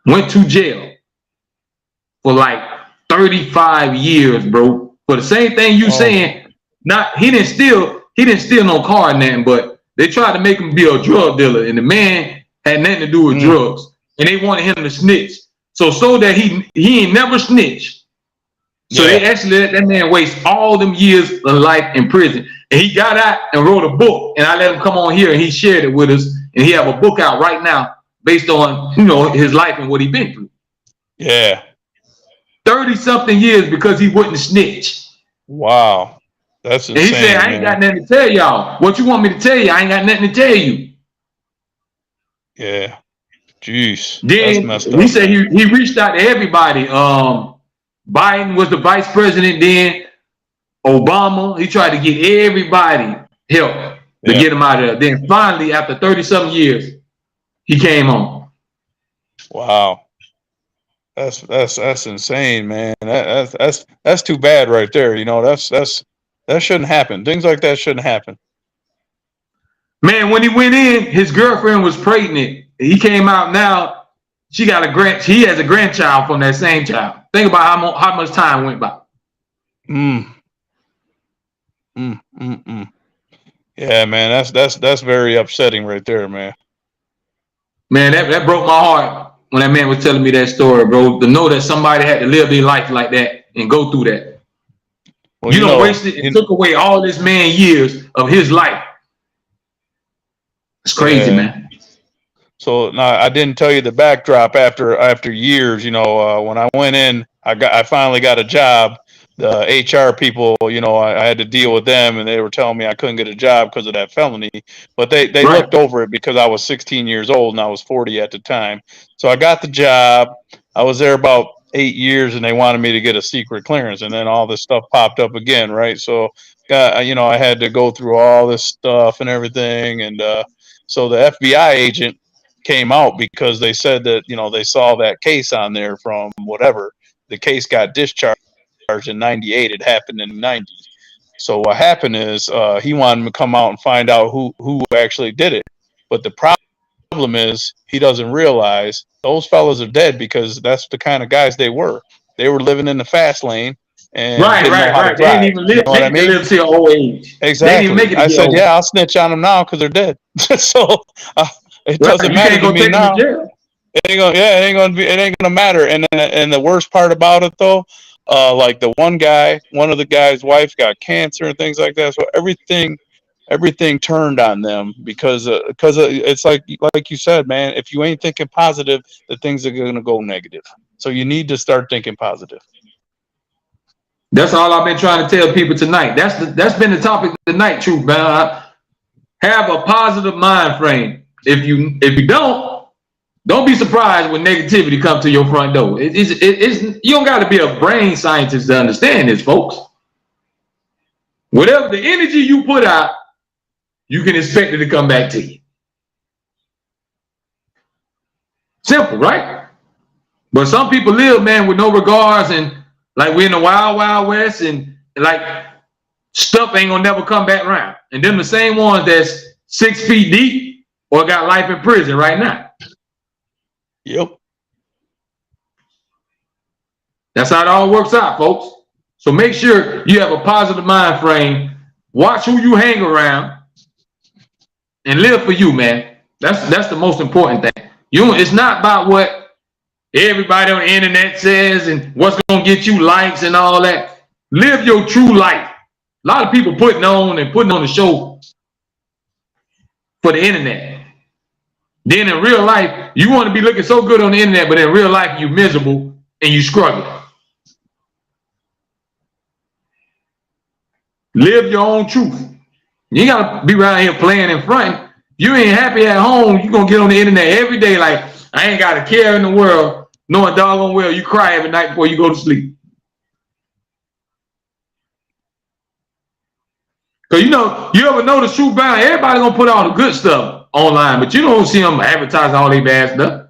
went to jail for like 35 years, bro. For the same thing you saying, he didn't steal no car or nothing, but they tried to make him be a drug dealer, and the man had nothing to do with drugs. And they wanted him to snitch. So that he ain't never snitched. So they actually let that man waste all them years of life in prison. And he got out and wrote a book. And I let him come on here and he shared it with us. And he have a book out right now based on, his life and what he been through. Yeah. 30-something years because he wouldn't snitch. Wow. That's insane. And he said, I ain't got nothing to tell y'all. What you want me to tell you? I ain't got nothing to tell you. Yeah. Jeez. Then that's messed up. He said he reached out to everybody. Biden was the vice president then. Obama, he tried to get everybody help to get him out of there. Then finally, after 30-something years, he came home. Wow. That's insane, man. That's too bad right there. That shouldn't happen. Things like that shouldn't happen. Man, when he went in, his girlfriend was pregnant. He came out now. He has a grandchild from that same child. Think about how much time went by. Yeah, man, that's very upsetting right there, man. Man, that broke my heart when that man was telling me that story, bro. To know that somebody had to live their life like that and go through that. Well, you wasted and took away all this man years of his life. It's crazy, man. So now I didn't tell you the backdrop after years. When I went in, I finally got a job. The HR people, I had to deal with them, and they were telling me I couldn't get a job because of that felony. But they looked over it because I was 16 years old and I was 40 at the time. So I got the job. I was there about 8 years, and they wanted me to get a secret clearance, and then all this stuff popped up again, right? So, I had to go through all this stuff and everything, and so the FBI agent came out because they said that they saw that case on there from whatever. The case got discharged in 98. It happened in 90. So what happened is he wanted to come out and find out who actually did it. But the problem is he doesn't realize those fellas are dead because that's the kind of guys they were. They were living in the fast lane and didn't know how to drive. They didn't even live, live till old age. Exactly. I said, yeah, I'll snitch on them now because they're dead. So it doesn't matter to me now. It ain't gonna matter. And the worst part about it though, like one of the guy's wife got cancer and things like that. So everything turned on them because it's like you said, man. If you ain't thinking positive, the things are gonna go negative. So you need to start thinking positive. That's all I've been trying to tell people tonight. That's been the topic tonight, Truth Bound. Have a positive mind frame. If you don't be surprised when negativity comes to your front door. You don't got to be a brain scientist to understand this, folks. Whatever the energy you put out, you can expect it to come back to you. Simple, right? But some people live, man, with no regards, and like we're in the wild, wild west, and like stuff ain't gonna never come back around. And them the same ones that's 6 feet deep or got life in prison right now. Yep. That's how it all works out, folks. So make sure you have a positive mind frame. Watch who you hang around and live for you, man. That's the most important thing. It's not about what everybody on the internet says and what's gonna get you likes and all that. Live your true life. A lot of people putting on the show for the internet. Then in real life, you want to be looking so good on the internet, but in real life, you miserable and you struggle. Live your own truth. You gotta be around here playing in front. You ain't happy at home, you gonna get on the internet every day like, I ain't got a care in the world, knowing doggone well you cry every night before you go to sleep. Because you ever notice True Bound, everybody gonna put all the good stuff online, but you don't see them advertising all their bad stuff.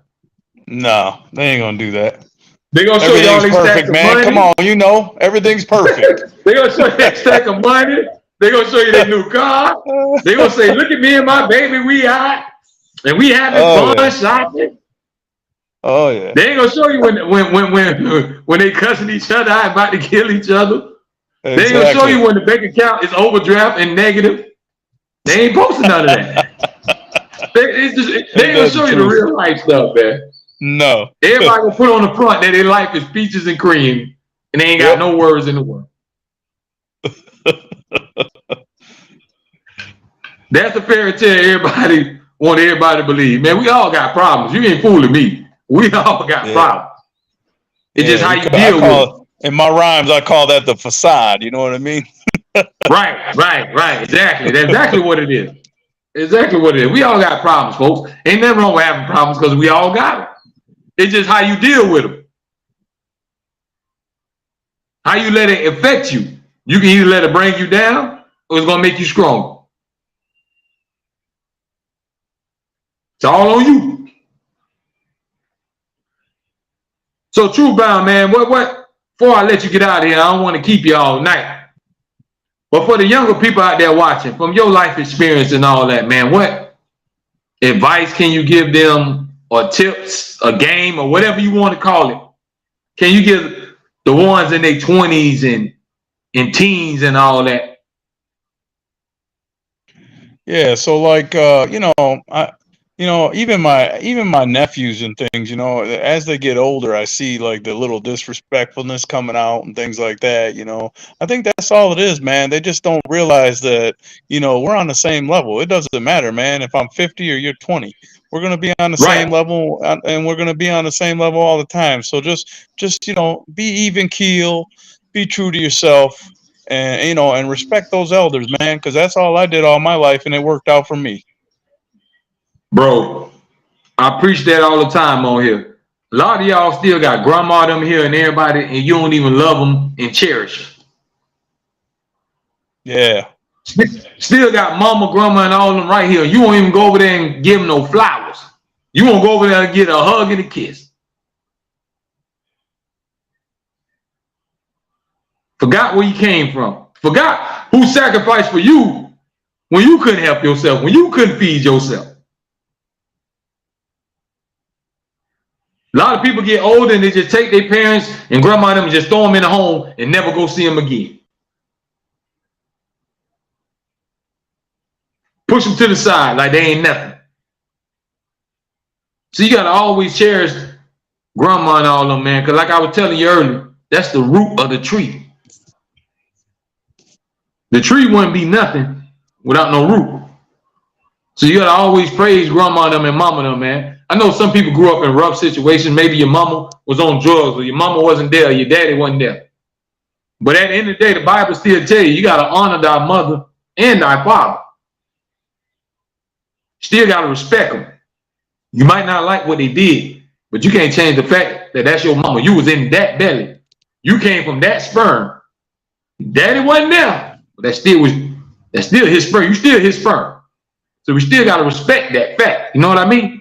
No, they ain't gonna do that. They gonna show you all these stacks of money. Come on, everything's perfect. They gonna show you that stack of money. They gonna show you their new car. They gonna say, "Look at me and my baby, we hot, and we having fun shopping." Oh yeah. They ain't gonna show you when they cussing each other out, about to kill each other. Exactly. They ain't gonna show you when the bank account is overdraft and negative. They ain't posting none of that. They ain't gonna show you the real life stuff, man. No. Everybody gonna put on the front that their life is peaches and cream, and they ain't got no worries in the world. That's the fairy tale everybody want everybody to believe. Man, we all got problems. You ain't fooling me. We all got problems. It's just how you deal with it. In my rhymes, I call that the facade. You know what I mean? Right. Exactly. That's exactly what it is. Exactly what it is. We all got problems, folks. Ain't nothing wrong with having problems because we all got them. It's just how you deal with them. How you let it affect you. You can either let it bring you down or it's going to make you stronger. It's all on you. So True Bound, man, what? Before I let you get out of here, I don't want to keep you all night. But for the younger people out there watching, from your life experience and all that, man, what advice can you give them, or tips, a game, or whatever you want to call it? Can you give the ones in their 20s and teens and all that? Yeah, so like even my nephews and things, as they get older, I see like the little disrespectfulness coming out and things like that. I think that's all it is, man. They just don't realize that, we're on the same level. It doesn't matter, man. If I'm 50 or you're 20, we're going to be on the same level, and we're going to be on the same level all the time. So just be even keel, be true to yourself, and respect those elders, man, because that's all I did all my life, and it worked out for me. Bro, I preach that all the time on here. A lot of y'all still got grandma them here and everybody, and you don't even love them and cherish them. Yeah. Still got mama, grandma, and all of them right here. You won't even go over there and give them no flowers. You won't go over there and get a hug and a kiss. Forgot where you came from. Forgot who sacrificed for you when you couldn't help yourself, when you couldn't feed yourself. A lot of people get older and they just take their parents and grandma and them and just throw them in the home and never go see them again. Push them to the side like they ain't nothing. So you got to always cherish grandma and all of them, man. Because like I was telling you earlier, that's the root of the tree. The tree wouldn't be nothing without no root. So you got to always praise grandma and them and mama and them, man. I know some people grew up in rough situations. Maybe your mama was on drugs or your mama wasn't there, or your daddy wasn't there. But at the end of the day, the Bible still tell you got to honor thy mother and thy father. Still got to respect them. You might not like what they did, but you can't change the fact that that's your mama. You was in that belly. You came from that sperm. Daddy wasn't there, but that's still his sperm. You still his sperm. So we still got to respect that fact. You know what I mean?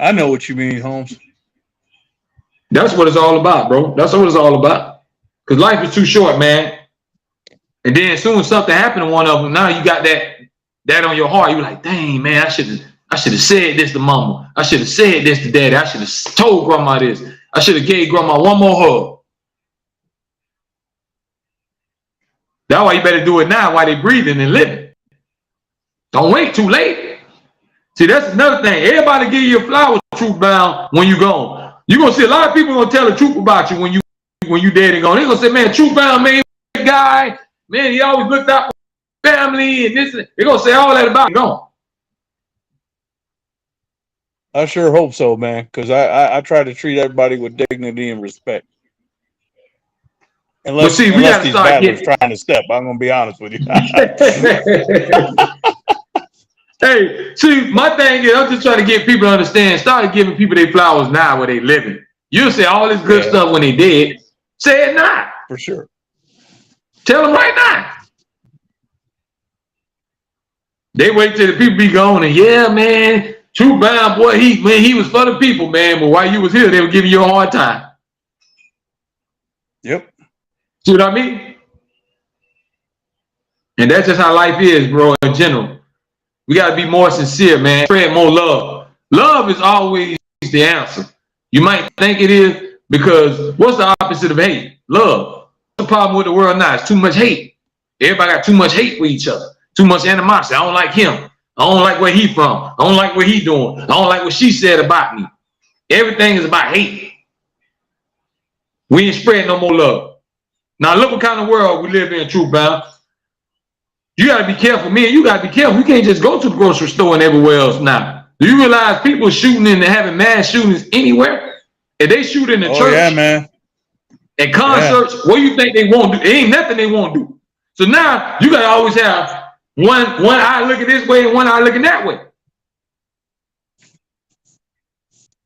I know what you mean, Holmes. That's what it's all about, bro. That's what it's all about. Because life is too short, man. And then as soon as something happened to one of them, now you got that on your heart. You're like, dang, man, I should have said this to mama. I should have said this to daddy. I should have told grandma this. I should have gave grandma one more hug. That's why you better do it now while they breathing and living. Don't wait too late. See, that's another thing. Everybody give you a flower, truth bound, when you gone. You're gonna see a lot of people gonna tell the truth about you when you dead and gone. They're gonna say, man, truth bound, man, guy, man, he always looked out for family and this. They're gonna say all that about you gone. I sure hope so, man, because I try to treat everybody with dignity and respect. Unless see, we gotta these start battlers trying to step, I'm gonna be honest with you. Hey, see, my thing is, I'm just trying to get people to understand. Start giving people their flowers now where they living. You'll say all this good stuff when they dead. Say it now. For sure. Tell them right now. They wait till the people be gone and yeah, man, true bound boy, he was for the people, man. But while you was here, they were giving you a hard time. Yep. See what I mean? And that's just how life is, bro, in general. We got to be more sincere, man. Spread more love. Love is always the answer. You might think it is because what's the opposite of hate? Love. What's the problem with the world now? It's too much hate. Everybody got too much hate for each other. Too much animosity. I don't like him. I don't like where he from. I don't like what he doing. I don't like what she said about me. Everything is about hate. We ain't spreading no more love. Now look what kind of world we live in, truth bound. You got to be careful, man. You got to be careful. You can't just go to the grocery store and everywhere else now. Do you realize people shooting and having mass shootings anywhere? If they shoot in the church, yeah, man. And concerts, what do you think they won't do? It ain't nothing they won't do. So now you got to always have one eye looking this way and one eye looking that way.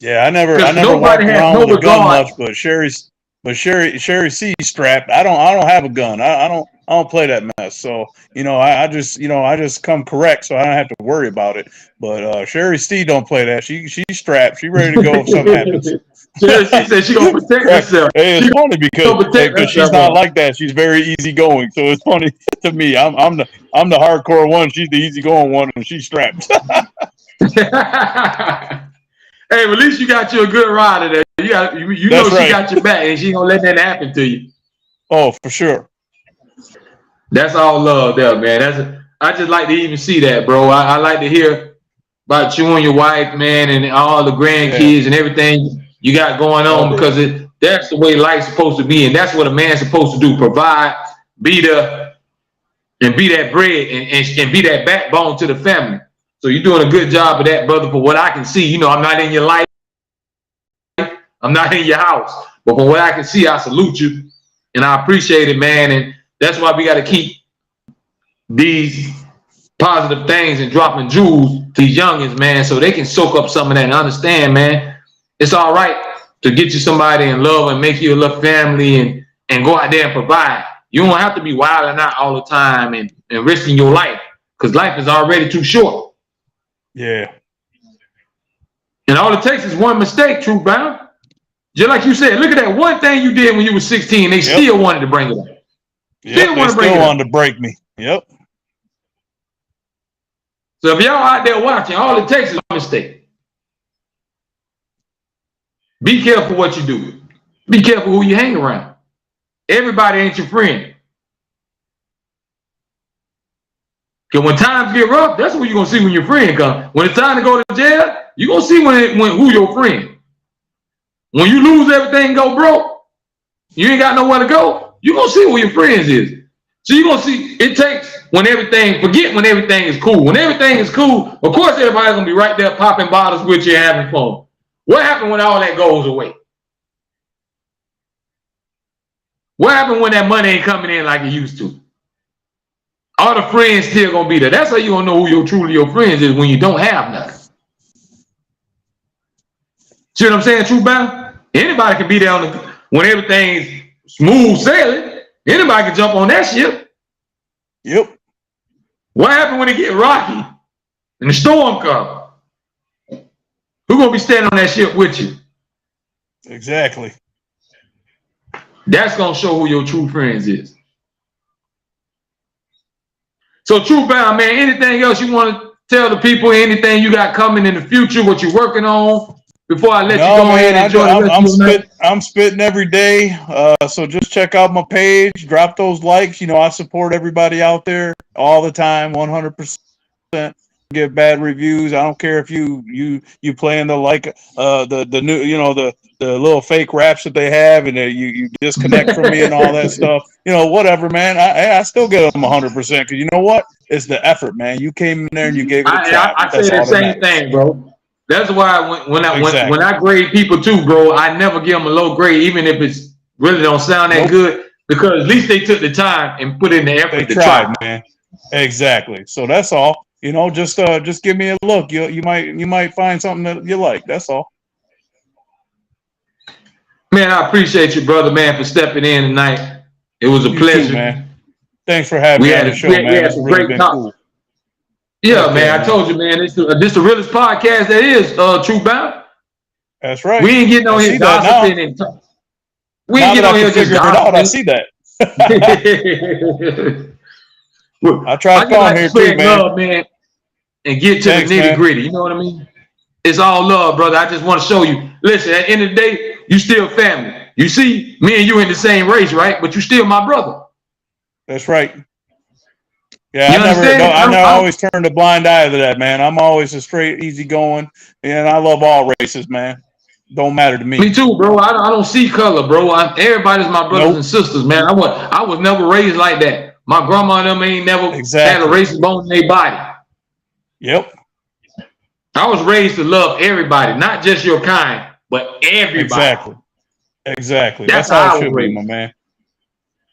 Yeah, I never walk around with a gun much, but Sherry C strapped. I don't have a gun. I don't play that mess. So, I just come correct so I don't have to worry about it. But Sherry C don't play that. She's strapped. She ready to go if something happens. She said she gonna protect herself. Hey, it's funny because she's not like that. She's very easygoing. So it's funny to me. I'm the hardcore one. She's the easygoing one, and she's strapped. Hey, at least you got you a good rider there. You know she got your back, and she ain't gonna let that happen to you. Oh, for sure. That's all love there, man. I just like to even see that, bro. I like to hear about you and your wife, man, and all the grandkids and everything you got going on because that's the way life's supposed to be, and that's what a man's supposed to do: provide, be that bread, and be that backbone to the family. So you're doing a good job of that, brother. For what I can see, I'm not in your life, I'm not in your house, but from what I can see, I salute you, and I appreciate it, man. And that's why we got to keep these positive things and dropping jewels to these youngins, man, so they can soak up some of that and understand, man, it's all right to get you somebody in love and make you a little family and go out there and provide. You don't have to be wilding out all the time and risking your life because life is already too short. Yeah. And all it takes is one mistake, truth bound. Just like you said, look at that one thing you did when you were 16. They still wanted to bring it up. Still wanted to break me. Yep. So if y'all out there watching, all it takes is a mistake. Be careful what you do. Be careful who you hang around. Everybody ain't your friend. Because when times get rough, that's what you're going to see when your friend comes. When it's time to go to jail, you're going to see when who your friend. When you lose everything and go broke, you ain't got nowhere to go, you're going to see who your friends is. So you're going to see, it takes forget when everything is cool. When everything is cool, of course everybody's going to be right there popping bottles with you having fun. What happened when all that goes away? What happened when that money ain't coming in like it used to? All the friends still gonna be there. That's how you gonna know who truly your friends is when you don't have nothing. See what I'm saying, true bound? Anybody can be there when everything's smooth sailing. Anybody can jump on that ship. Yep. What happened when it get rocky and the storm comes? Who gonna be standing on that ship with you? Exactly. That's gonna show who your true friends is. So True Bound, man, anything else you want to tell the people, anything you got coming in the future, what you're working on, before I let you go ahead and enjoy the rest of your night? I'm spitting every day. So just check out my page, drop those likes. You know, I support everybody out there all the time, 100%. Give bad reviews. I don't care if you playing the new, you know, the little fake raps that they have, and you disconnect from me and all that stuff. You know, whatever, man. I still give them 100% because you know what? It's the effort, man. You came in there and you gave it a try. I say the same thing, bro. That's why when I grade people too, bro, I never give them a low grade, even if it's really don't sound that good, because at least they took the time and put in the effort to try, man. Exactly. So that's all. You know, just give me a look. You might find something that you like. That's all. Man, I appreciate you, brother, man, for stepping in tonight. It was a pleasure, too, man. Thanks for having me on the show, man. It's really been cool. Yeah, okay, man. I told you, man. This the realest podcast that is True Bound. That's right. We ain't getting on here gossiping and talk. We ain't getting on here just gossiping. I see that. I tried to come here too, man. Love, man. And get to the nitty gritty. You know what I mean? It's all love, brother. I just want to show you. Listen, at the end of the day, you still family. You see, me and you in the same race, right? But you still my brother. That's right. Yeah, I never always turned a blind eye to that, man. I'm always a straight, easy going, and I love all races, man. Don't matter to me. Me too, bro. I don't see color, bro. Everybody's my brothers and sisters, man. I was never raised like that. My grandma and them ain't never had a racist bone in their body. Yep. I was raised to love everybody, not just your kind, but everybody. Exactly. That's how it should be, my man.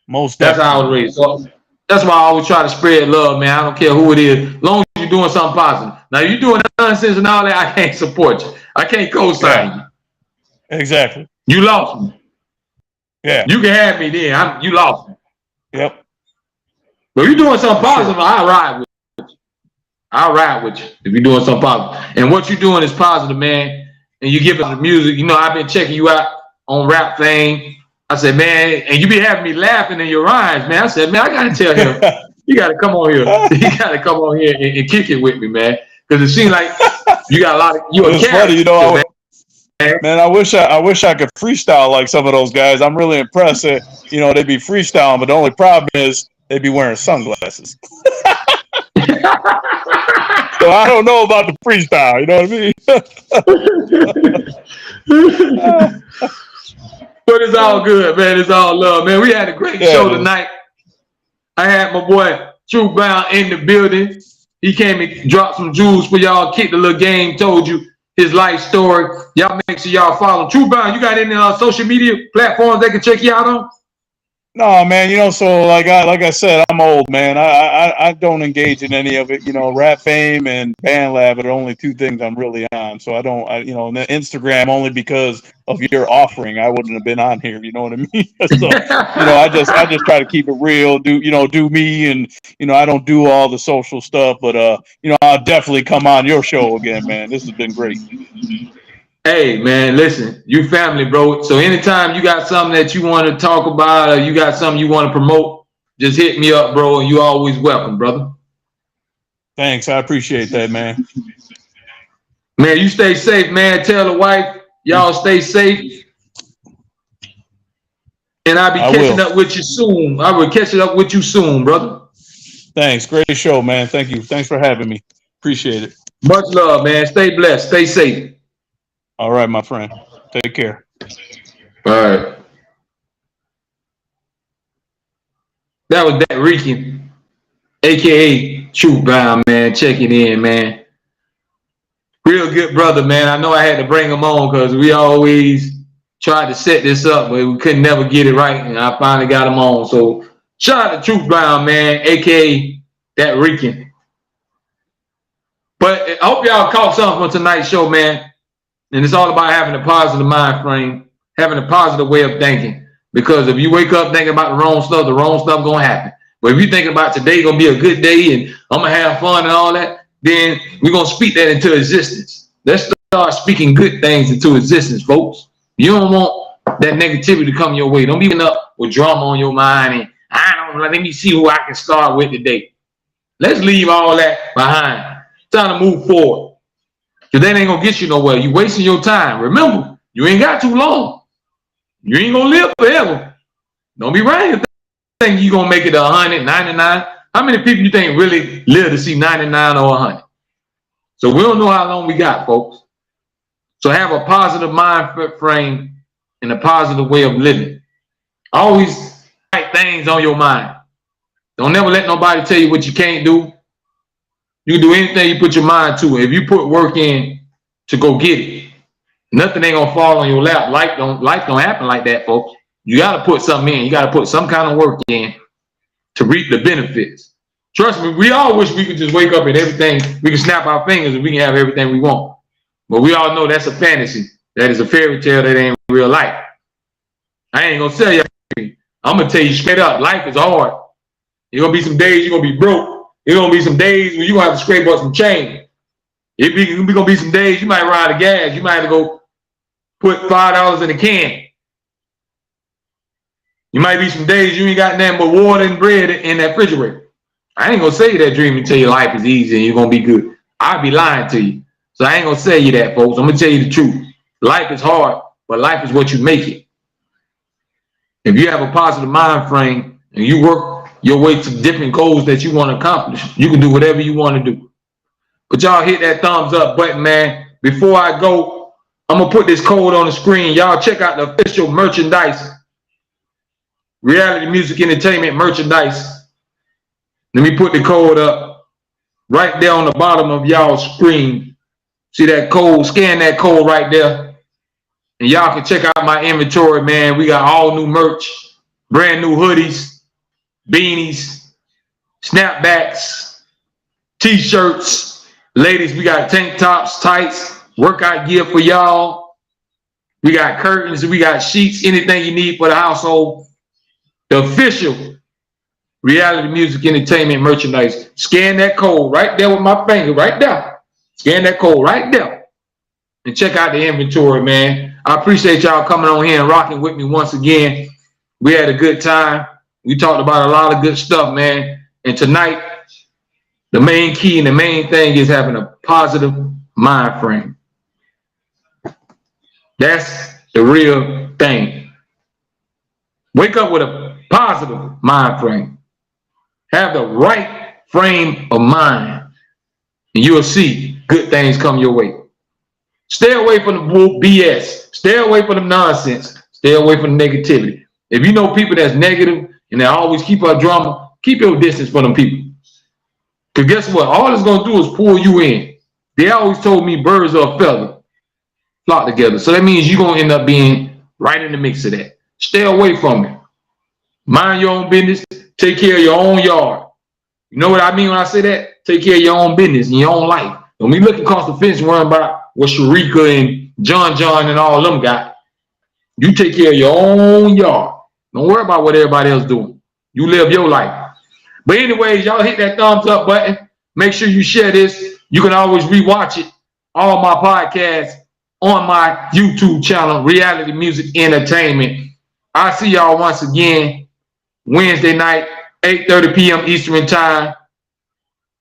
Most definitely. That's how I was raised. So that's why I always try to spread love, man. I don't care who it is, as long as you're doing something positive. Now, you're doing nonsense and all that, I can't support you. I can't co-sign you. Exactly. You lost me. Yeah. You can have me then. You lost me. Yep. But if you're doing something positive, I'll ride with you. I'll ride with you if you're doing something positive. And what you're doing is positive, man. And you give us the music. You know, I've been checking you out on Rap Thing. I said, man, and you be having me laughing in your rhymes, man. I said, man, I gotta tell him, you gotta come on here. You gotta come on here and kick it with me, man. Because it seems like you got a lot of it's funny, you know. Man, I wish I could freestyle like some of those guys. I'm really impressed that, you know, they be freestyling, but the only problem is they be wearing sunglasses. So I don't know about the freestyle, you know what I mean? But it's all good, man. It's all love, man. We had a great show tonight. I had my boy True Bound in the building. He came and dropped some jewels for y'all, kicked the little game, told you his life story. Y'all make sure y'all follow True Bound. You got any social media platforms they can check you out on? No, man, you know, so like I said, I'm old, man. I don't engage in any of it. You know, Rap Fame and Band Lab are the only two things I'm really on. So you know, Instagram only because of your offering, I wouldn't have been on here. You know what I mean? So, you know, I just try to keep it real. Do me, and you know, I don't do all the social stuff. But you know, I'll definitely come on your show again, man. This has been great. Hey, man, listen, you family, bro. So anytime you got something that you want to talk about or you got something you want to promote, just hit me up, bro, and you always welcome, brother. Thanks. I appreciate that, man. Man, you stay safe, man. Tell the wife, y'all stay safe. And I'll be catching up with you soon. I will catch up with you soon, brother. Thanks. Great show, man. Thank you. Thanks for having me. Appreciate it. Much love, man. Stay blessed. Stay safe. All right, my friend. Take care. All right. That was that Rican, a.k.a. True Bound, man. Checking in, man. Real good brother, man. I know I had to bring him on because we always tried to set this up, but we couldn't never get it right, and I finally got him on. So shout out to True Bound, man, a.k.a. that Rican. But I hope y'all caught something from tonight's show, man. And it's all about having a positive mind frame, having a positive way of thinking. Because if you wake up thinking about the wrong stuff gonna happen. But if you're thinking about today gonna be a good day and I'm gonna have fun and all that, then we're gonna speak that into existence. Let's start speaking good things into existence, folks. You don't want that negativity to come your way. Don't be getting up with drama on your mind and let me see who I can start with today. Let's leave all that behind. It's time to move forward. Because that ain't gonna get you nowhere. You wasting your time. Remember, you ain't got too long. You ain't gonna live forever. Don't be right. Think you gonna make it 100, 99. How many people you think really live to see 99 or 100? So we don't know how long we got, folks. So have a positive mind frame and a positive way of living. Always write things on your mind. Don't never let nobody tell you what you can't do. You can do anything you put your mind to. If you put work in to go get it, nothing ain't gonna fall on your lap. Life don't happen like that, folks. You gotta put something in. You gotta put some kind of work in to reap the benefits. Trust me, we all wish we could just wake up and everything, we can snap our fingers and we can have everything we want. But we all know that's a fantasy. That is a fairy tale that ain't real life. I ain't gonna tell you. I'm gonna tell you straight up, life is hard. There's gonna be some days you're gonna be broke. There's gonna be some days when you're gonna have to scrape up some change. It's gonna be some days you might run out of gas. You might have to go put $5 in a can. You might be some days you ain't got nothing but water and bread in that refrigerator. I ain't gonna say you that dream and tell you life is easy and you're gonna be good. I'll be lying to you. So I ain't gonna say you that, folks. I'm gonna tell you the truth. Life is hard, but life is what you make it. If you have a positive mind frame and you work your way to different goals that you want to accomplish, you can do whatever you want to do. But y'all hit that thumbs up button, man. Before I go, I'm gonna put this code on the screen. Y'all check out the official merchandise. Reality Music Entertainment merchandise. Let me put the code up right there on the bottom of y'all's screen. See that code? Scan that code right there. And y'all can check out my inventory, man. We got all new merch, brand new hoodies, beanies, snapbacks, t-shirts. Ladies, we got tank tops, tights, workout gear for y'all. We got curtains, we got sheets, anything you need for the household. The official Reality Music Entertainment merchandise. Scan that code right there with my finger, right there. Scan that code right there. And check out the inventory, man. I appreciate y'all coming on here and rocking with me once again. We had a good time. We talked about a lot of good stuff, man. And tonight, the main key and the main thing is having a positive mind frame. That's the real thing. Wake up with a positive mind frame. Have the right frame of mind, and you'll see good things come your way. Stay away from the BS. Stay away from the nonsense. Stay away from the negativity. If you know people that's negative and they always keep up drama, keep your distance from them people. Because guess what? All it's going to do is pull you in. They always told me birds of a feather flock together. So that means you're going to end up being right in the mix of that. Stay away from it. Mind your own business. Take care of your own yard. You know what I mean when I say that? Take care of your own business and your own life. Don't be looking across the fence and worrying about what Sharika and John and all of them got. You take care of your own yard. Don't worry about what everybody else doing. You live your life. But anyways, y'all hit that thumbs up button. Make sure you share this. You can always rewatch it. All my podcasts on my YouTube channel, Reality Music Entertainment. I'll see y'all once again Wednesday night, 8:30 p.m. Eastern Time.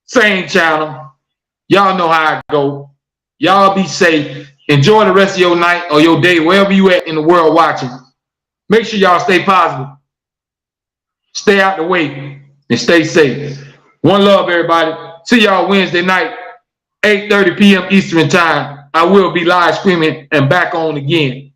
Same channel. Y'all know how it go. Y'all be safe. Enjoy the rest of your night or your day, wherever you at in the world watching. Make sure y'all stay positive. Stay out the way and stay safe. One love, everybody. See y'all Wednesday night, 8:30 p.m. Eastern Time. I will be live streaming and back on again.